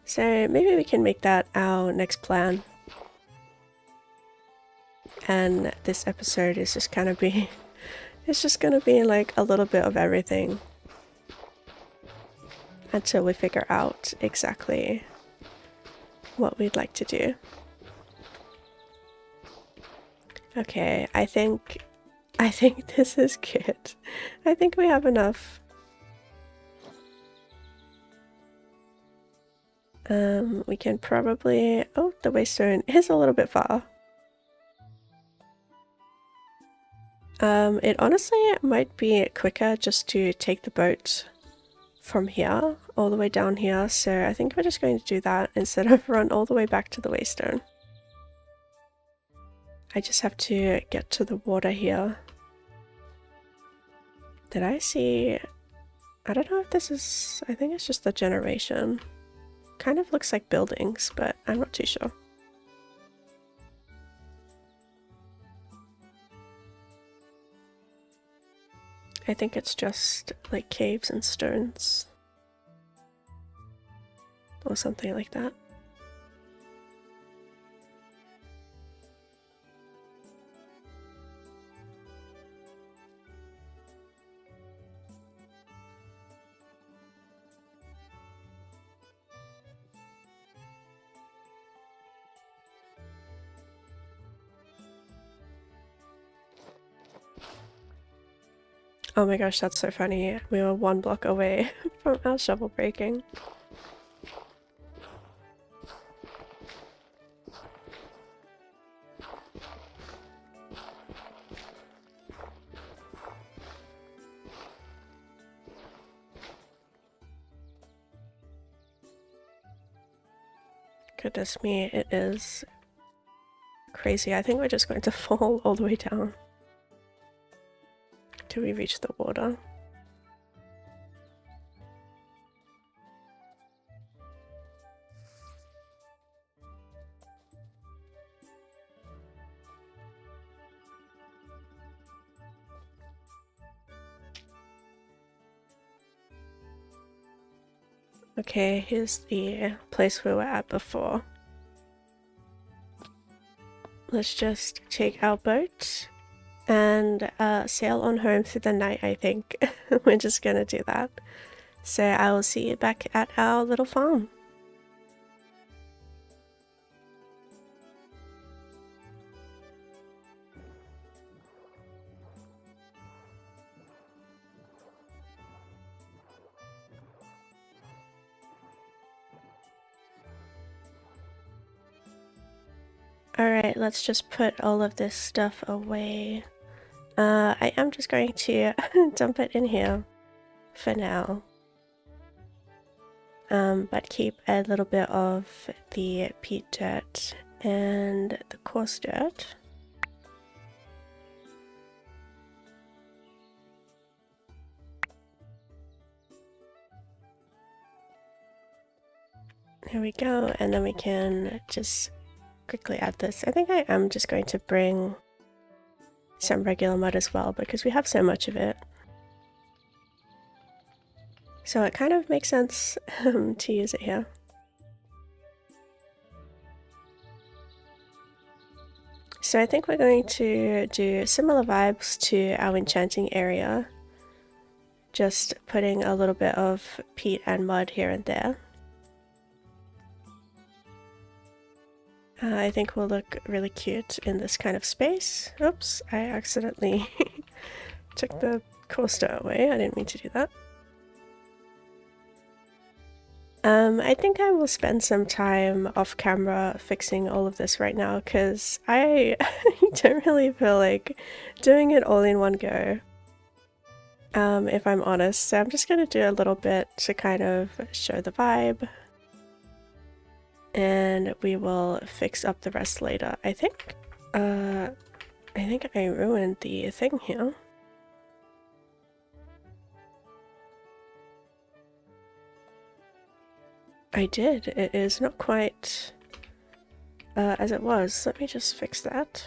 So maybe we can make that our next plan. And this episode is just gonna be, it's just gonna be like a little bit of everything until we figure out exactly what we'd like to do. Okay, I think this is good. I think we have enough. We can probably... Oh, the waystone is a little bit far. It honestly might be quicker just to take the boat from here all the way down here, so I think we're just going to do that instead of run all the way back to the waystone. I just have to get to the water here. Did I see... I don't know if this is... I think it's just the generation. Kind of looks like buildings, but I'm not too sure. I think it's just like caves and stones. Or something like that. Oh my gosh, that's so funny. We were one block away from our shovel breaking. Goodness me, it is crazy. I think we're just going to fall all the way down till we reach the water. Okay, here's the place we were at before. let's just take our boat and sail on home through the night, I think. We're just gonna do that. So I will see you back at our little farm. Alright, let's just put all of this stuff away. I am just going to dump it in here for now. But keep a little bit of the peat dirt and the coarse dirt. There we go, and then we can just quickly add this. I think I am just going to bring some regular mud as well because we have so much of it. So it kind of makes sense to use it here. So I think we're going to do similar vibes to our enchanting area. Just putting a little bit of peat and mud here and there. I think will look really cute in this kind of space. Oops, I accidentally took the coaster away. I didn't mean to do that. I think I will spend some time off camera fixing all of this right now because I don't really feel like doing it all in one go. If I'm honest, so I'm just gonna do a little bit to kind of show the vibe. And we will fix up the rest later. I think I ruined the thing here. I did. It is not quite as it was. Let me just fix that.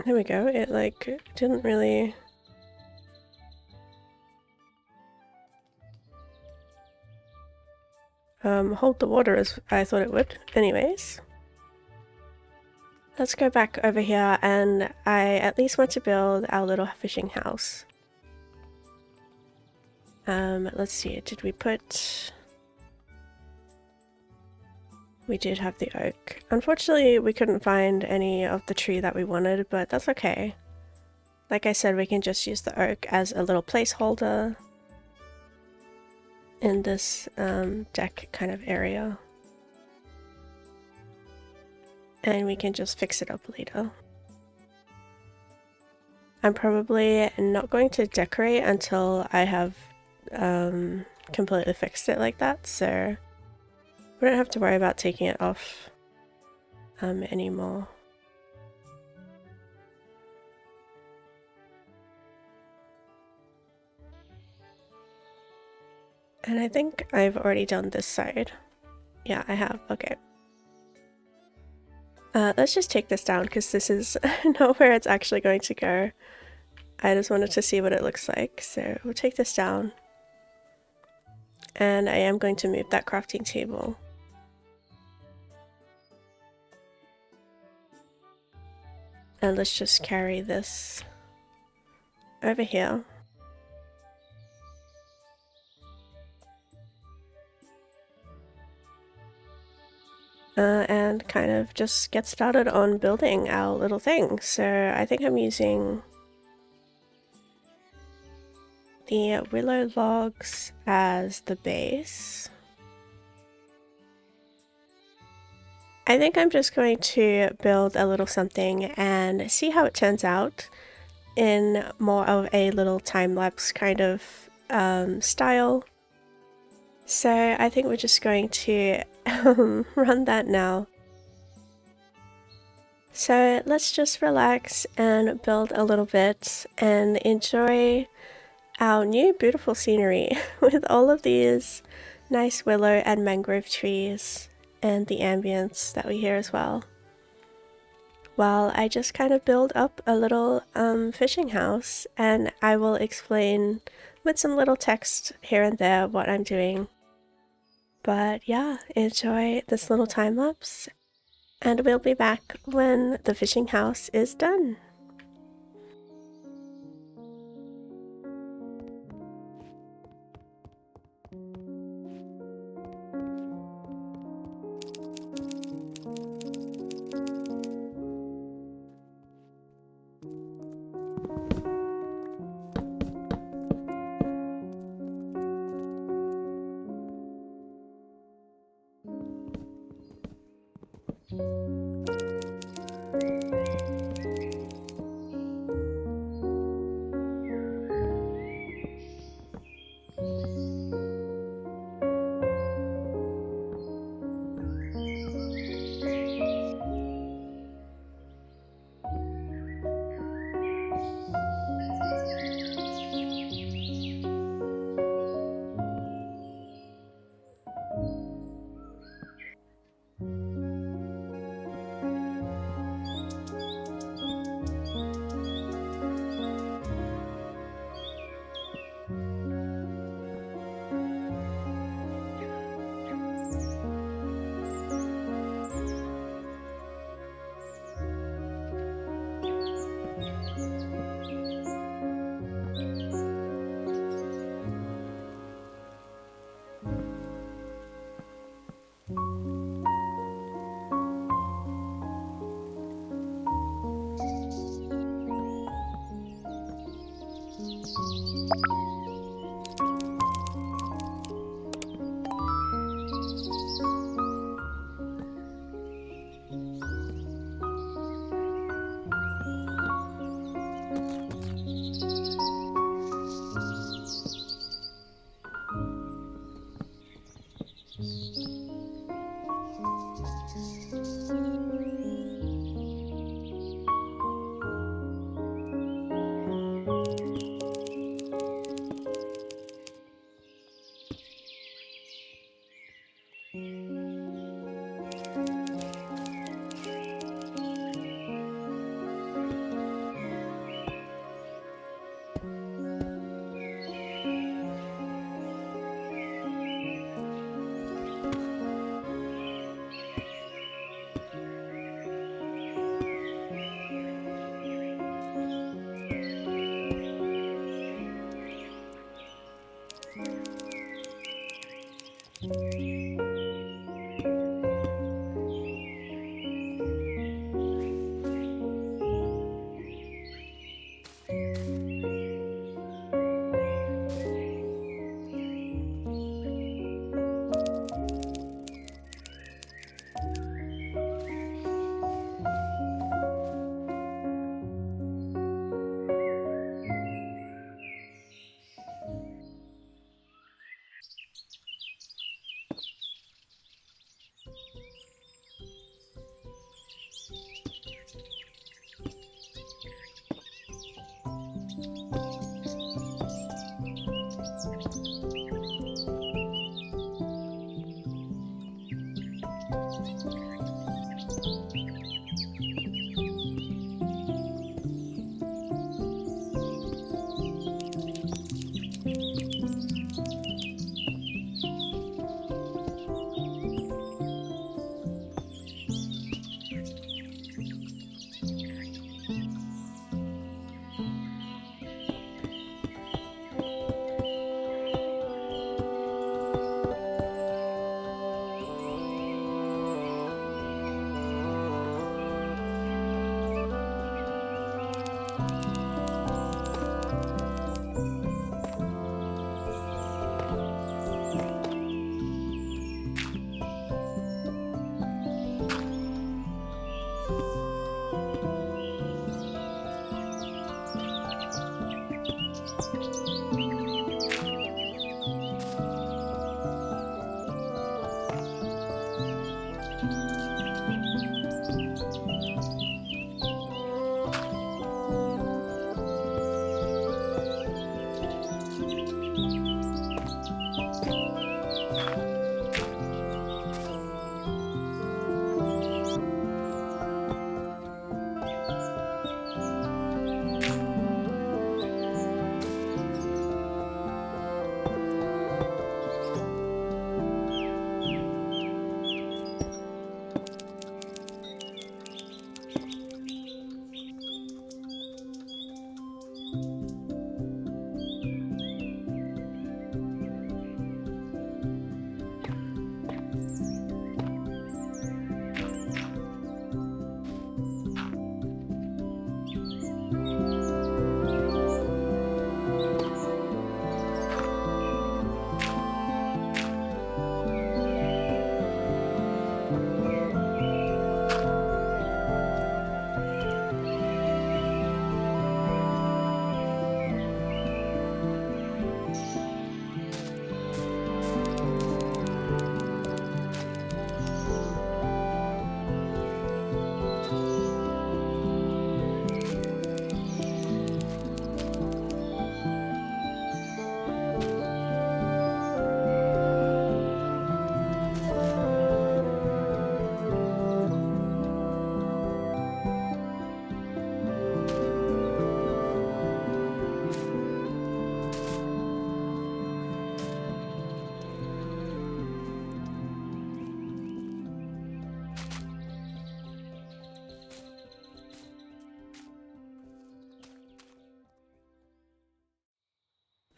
There we go. It like didn't really hold the water as I thought it would. Anyways, let's go back over here, and I at least want to build our little fishing house. Let's see, did we put... We did have the oak. Unfortunately, we couldn't find any of the tree that we wanted, but that's okay. Like I said, we can just use the oak as a little placeholder in this deck kind of area. And we can just fix it up later. I'm probably not going to decorate until I have completely fixed it like that, so we don't have to worry about taking it off anymore. And I think I've already done this side. Yeah, I have. Okay. Let's just take this down because this is not where it's actually going to go. I just wanted to see what it looks like, so we'll take this down. And I am going to move that crafting table. And let's just carry this over here. And kind of just get started on building our little thing. So I think I'm using the willow logs as the base. I think I'm just going to build a little something and see how it turns out in more of a little time-lapse kind of style. So I think we're just going to run that now. So let's just relax and build a little bit and enjoy our new beautiful scenery with all of these nice willow and mangrove trees and the ambience that we hear as well. Well, I just kind of build up a little fishing house, and I will explain with some little text here and there what I'm doing. But yeah, enjoy this little time lapse, and we'll be back when the fishing house is done.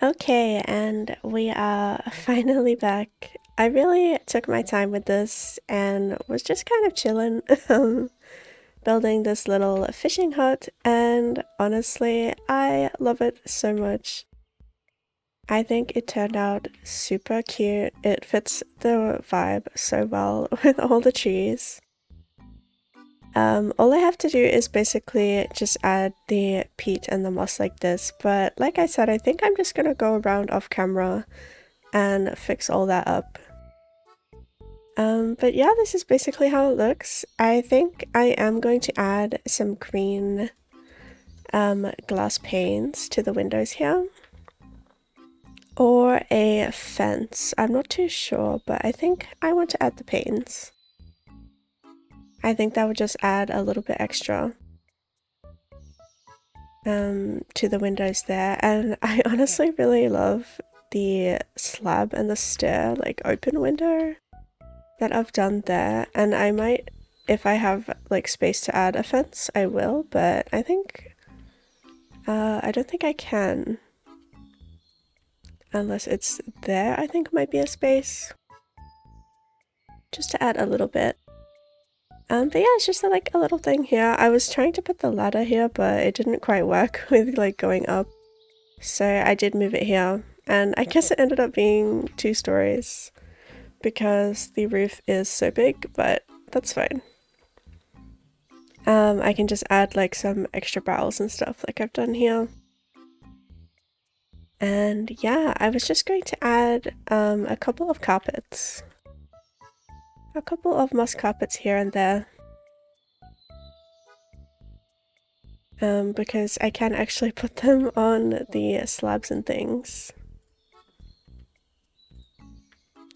Okay, and we are finally back. I really took my time with this and was just kind of chilling, building this little fishing hut, and honestly, I love it so much. I think it turned out super cute. It fits the vibe so well with all the trees. All I have to do is basically just add the peat and the moss like this, but like I said, I think I'm just gonna go around off camera and fix all that up. But yeah, this is basically how it looks. I think I am going to add some green glass panes to the windows here. Or a fence. I'm not too sure, but I think I want to add the panes. I think that would just add a little bit extra to the windows there. And I honestly really love the slab and the stair, like open window that I've done there. And I might, if I have like space to add a fence, I will, but I think, I don't think I can. Unless it's there, I think might be a space. Just to add a little bit. But yeah, it's just like a little thing here. I was trying to put the ladder here, but it didn't quite work with like going up. So I did move it here. And I guess it ended up being 2 stories because the roof is so big, but that's fine. I can just add like some extra barrels and stuff like I've done here. And yeah, I was just going to add a couple of carpets. A couple of moss carpets here and there. Because I can actually put them on the slabs and things.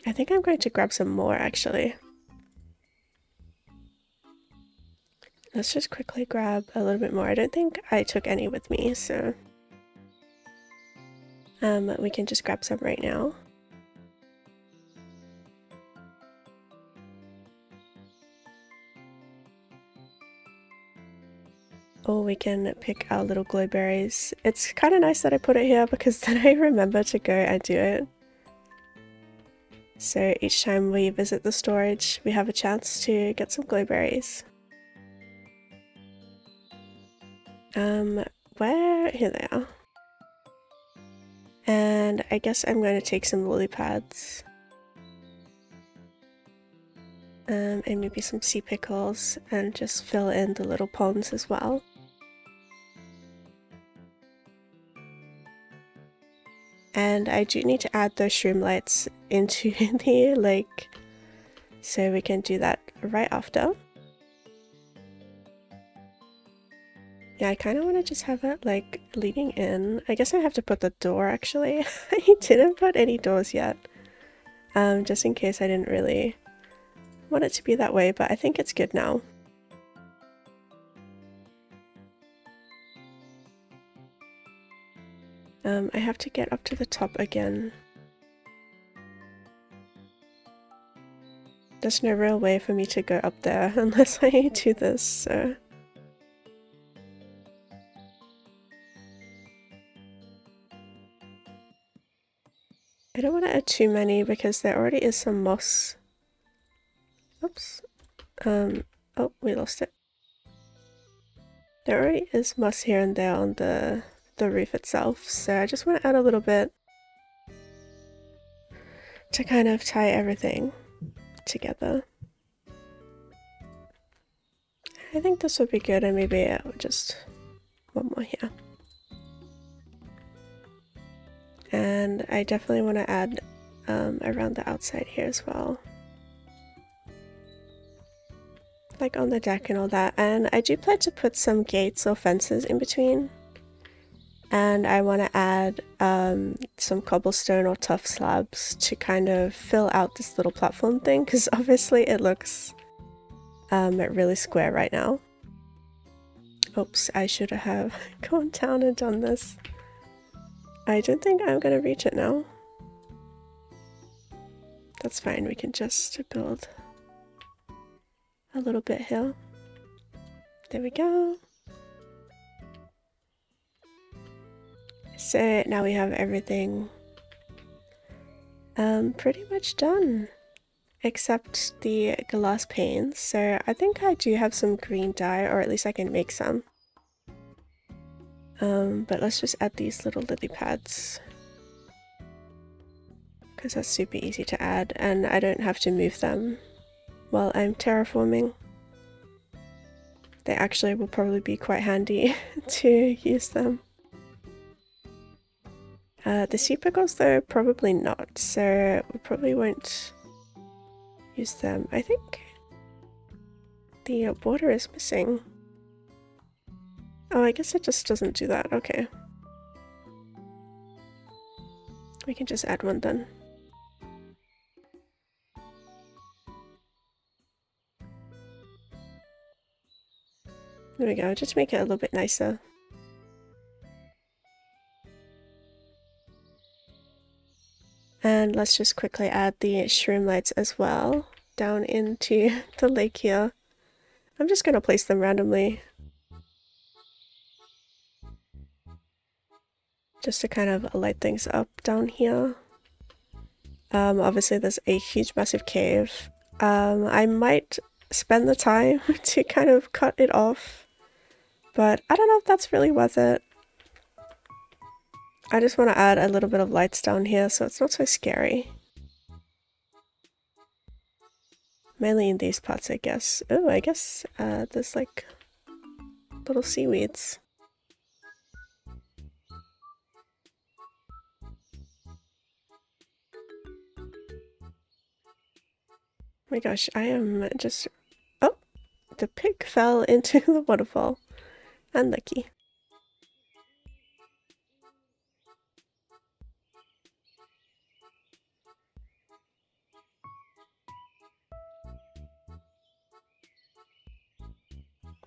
I think I'm going to grab some more actually. Let's just quickly grab a little bit more. I don't think I took any with me, so we can just grab some right now. Or we can pick our little glowberries. It's kind of nice that I put it here because then I remember to go and do it. So each time we visit the storage, we have a chance to get some glowberries. Where? Here they are. And I guess I'm going to take some lily pads. And maybe some sea pickles and just fill in the little ponds as well. And I do need to add those shroom lights into the lake, so we can do that right after. Yeah, I kind of want to just have it like leading in. I guess I have to put the door actually. I didn't put any doors yet, just in case I didn't really want it to be that way, but I think it's good now. I have to get up to the top again. There's no real way for me to go up there unless I do this, so... I don't want to add too many because there already is some moss. Oops. Oh, we lost it. There already is moss here and there on the roof itself, so I just want to add a little bit to kind of tie everything together. I think this would be good, and maybe just one more here. And I definitely want to add around the outside here as well. Like on the deck and all that. And I do plan to put some gates or fences in between. And I want to add some cobblestone or tough slabs to kind of fill out this little platform thing, because obviously it looks really square right now. Oops, I should have gone down and done this. I don't think I'm gonna reach it now. That's fine, we can just build a little bit here. There we go. So now we have everything pretty much done, except the glass panes. So I think I do have some green dye, or at least I can make some. But let's just add these little lily pads, because that's super easy to add, and I don't have to move them while I'm terraforming. They actually will probably be quite handy to use them. The sea pickles though, probably not, so we probably won't use them. I think the water is missing. Oh, I guess it just doesn't do that. Okay. We can just add one then. There we go, just make it a little bit nicer. And let's just quickly add the shroom lights as well down into the lake here. I'm just gonna place them randomly, just to kind of light things up down here. Obviously there's a huge massive cave. I might spend the time to kind of cut it off, but I don't know if that's really worth it. I just want to add a little bit of lights down here so it's not so scary. Mainly in these parts, I guess. Oh, I guess there's like little seaweeds. Oh my gosh, I am just... Oh! The pig fell into the waterfall. Unlucky.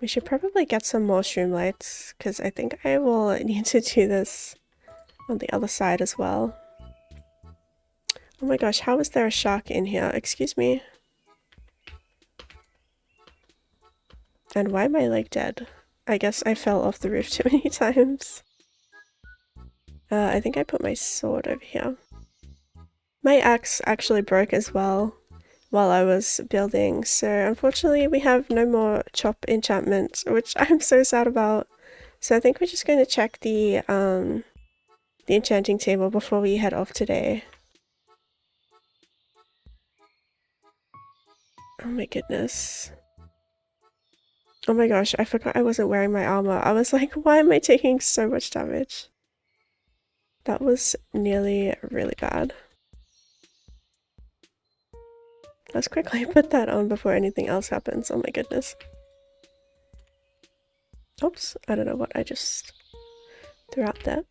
We should probably get some more shroom lights, because I think I will need to do this on the other side as well. Oh my gosh, how is there a shark in here? Excuse me. And why am I like dead? I guess I fell off the roof too many times. I think I put my sword over here. My axe actually broke as well while I was building, so unfortunately we have no more chop enchantment, which I'm so sad about. So I think we're just going to check the enchanting table before we head off today. Oh my goodness. Oh my gosh, I forgot I wasn't wearing my armor. I was like, why am I taking so much damage? That was nearly really bad. Let's quickly put that on before anything else happens. Oh my goodness. Oops, I don't know what I just threw out there.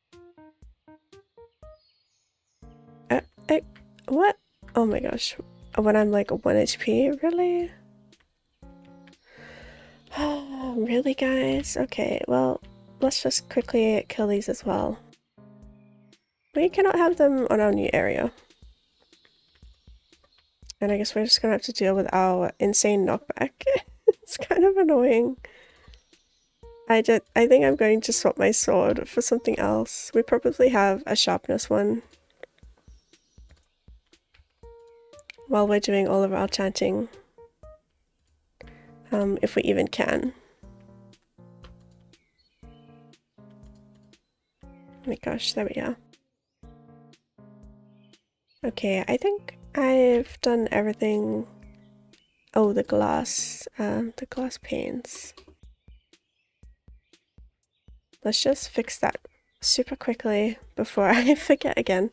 What? Oh my gosh. When I'm like 1 HP? Really? Really, guys? Okay, well, let's just quickly kill these as well. We cannot have them on our new area. And I guess we're just gonna have to deal with our insane knockback. It's kind of annoying. I think I'm going to swap my sword for something else. We probably have a sharpness one while we're doing all of our chanting. If we even can. Oh my gosh, there we are. Okay, I think I've done everything. Oh, the glass panes. Let's just fix that super quickly before I forget again.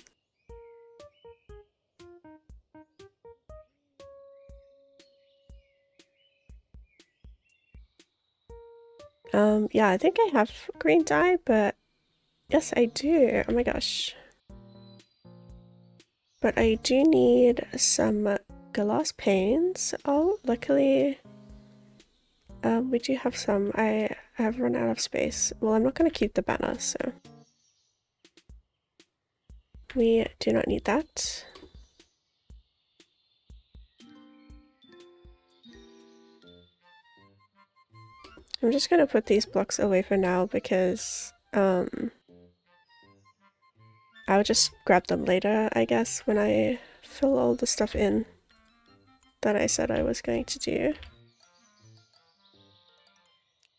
Yeah, I think I have green dye, but yes, I do. Oh my gosh. But I do need some glass panes. Oh, luckily, we do have some. I have run out of space. Well, I'm not going to keep the banner, so we do not need that. I'm just going to put these blocks away for now because I'll just grab them later, I guess, when I fill all the stuff in that I said I was going to do.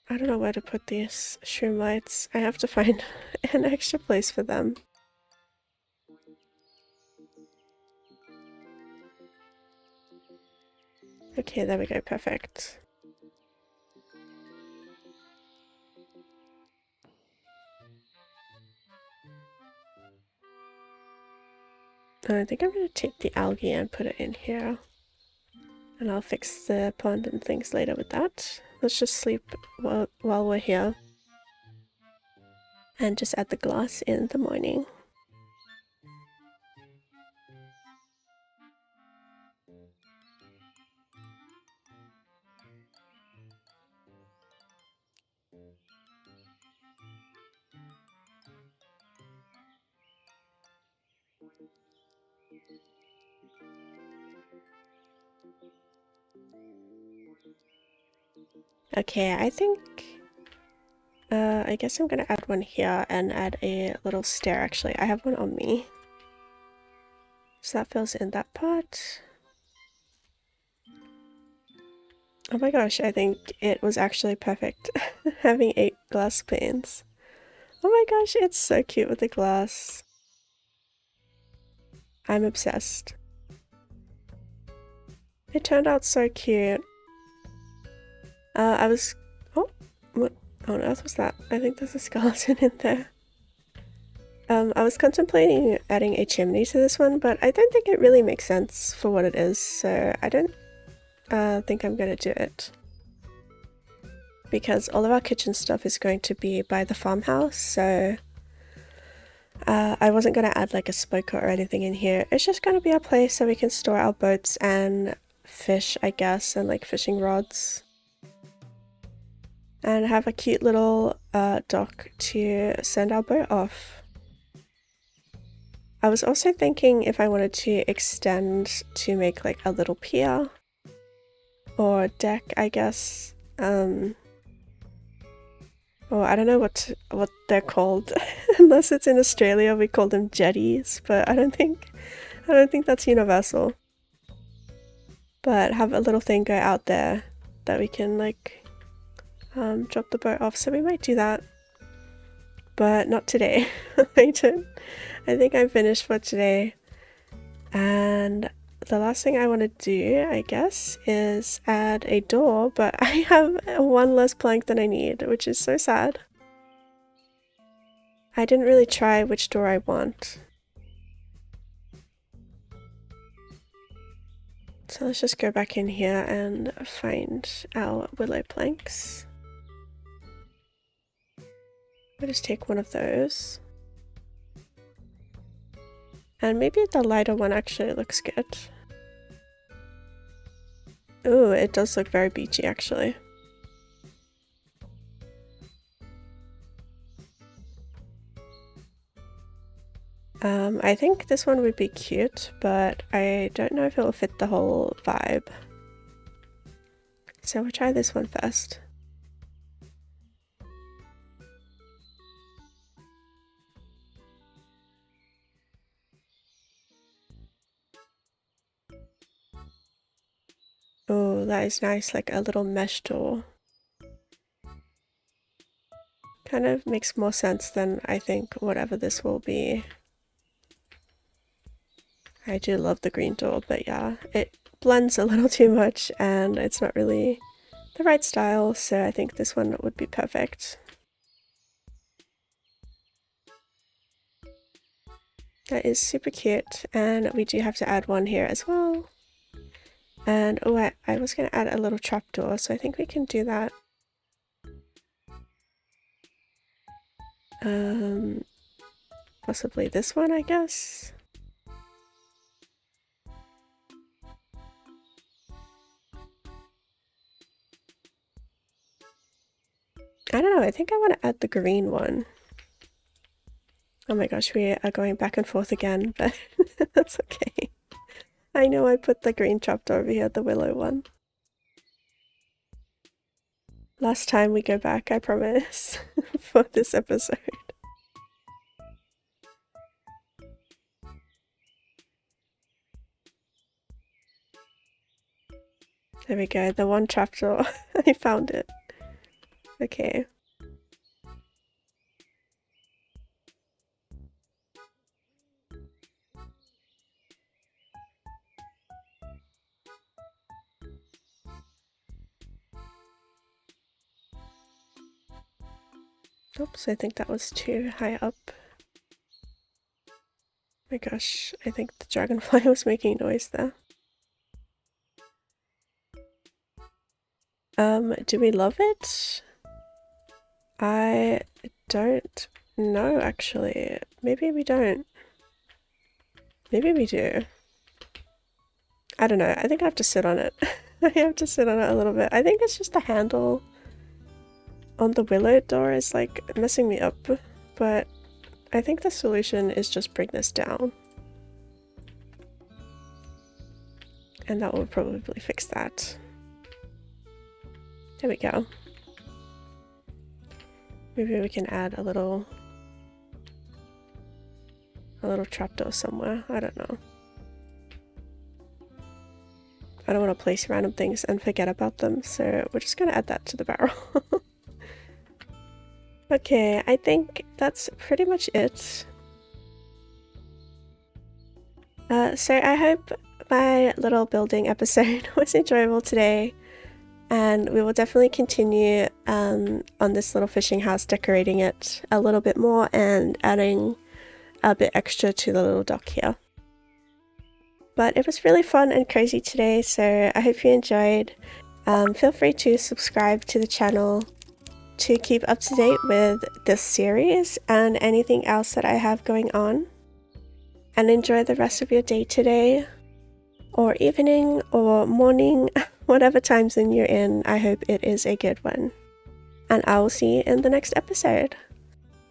I don't know where to put these shroom lights. I have to find an extra place for them. Okay, there we go, perfect. I think I'm gonna take the algae and put it in here. And I'll fix the pond and things later with that. Let's just sleep while we're here. And just add the glass in the morning. Okay, I think I guess I'm gonna add one here and add a little stair actually. I have one on me. So that fills in that part. Oh my gosh, I think it was actually perfect having 8 glass panes. Oh my gosh, it's so cute with the glass. I'm obsessed. It turned out so cute. I was... Oh, what on earth was that? I think there's a skeleton in there. I was contemplating adding a chimney to this one, but I don't think it really makes sense for what it is, so I don't think I'm gonna do it. Because all of our kitchen stuff is going to be by the farmhouse, so I wasn't gonna add like a smoker or anything in here. It's just gonna be a place so we can store our boats and fish, I guess, and like fishing rods. And have a cute little dock to send our boat off. I was also thinking if I wanted to extend to make like a little pier or deck, I guess. Or I don't know what they're called. Unless it's in Australia, we call them jetties, but I don't think that's universal. But have a little thing go out there that we can like drop the boat off. So we might do that, but not today. I think I'm finished for today. And the last thing I want to do, I guess, is add a door, but I have one less plank than I need, which is so sad. I didn't really try which door I want. So let's just go back in here and find our willow planks. I'll just take one of those. And maybe the lighter one actually looks good. Ooh, it does look very beachy actually. I think this one would be cute, but I don't know if it will fit the whole vibe. So we'll try this one first. Oh, that is nice, like a little mesh door. Kind of makes more sense than I think whatever this will be. I do love the green door, but yeah, it blends a little too much and it's not really the right style, so I think this one would be perfect. That is super cute, and we do have to add one here as well. And oh, I was going to add a little trapdoor, so I think we can do that. Possibly this one, I guess. I don't know, I think I want to add the green one. Oh my gosh, we are going back and forth again, but that's okay. I know I put the green trapdoor over here, the willow one. Last time we go back, I promise, for this episode. There we go, the one trapdoor. I found it. Okay. Oops, I think that was too high up. My gosh, I think the dragonfly was making noise there. Do we love it? I don't know, actually. Maybe we don't. Maybe we do. I don't know. I think I have to sit on it. I have to sit on it a little bit. I think it's just the handle on the willow door is like messing me up, but I think the solution is just bring this down. And that will probably fix that. There we go. Maybe we can add a little trapdoor somewhere. I don't know. I don't want to place random things and forget about them, so we're just gonna add that to the barrel. Okay, I think that's pretty much it. So I hope my little building episode was enjoyable today, and we will definitely continue on this little fishing house, decorating it a little bit more and adding a bit extra to the little dock here. But it was really fun and crazy today, so I hope you enjoyed. Feel free to subscribe to the channel to keep up to date with this series and anything else that I have going on. And enjoy the rest of your day today, or evening, or morning, whatever time zone you're in. I hope it is a good one. And I will see you in the next episode.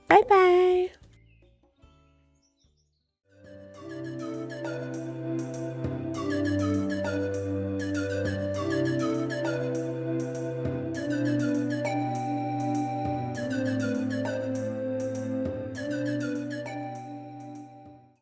Bye bye!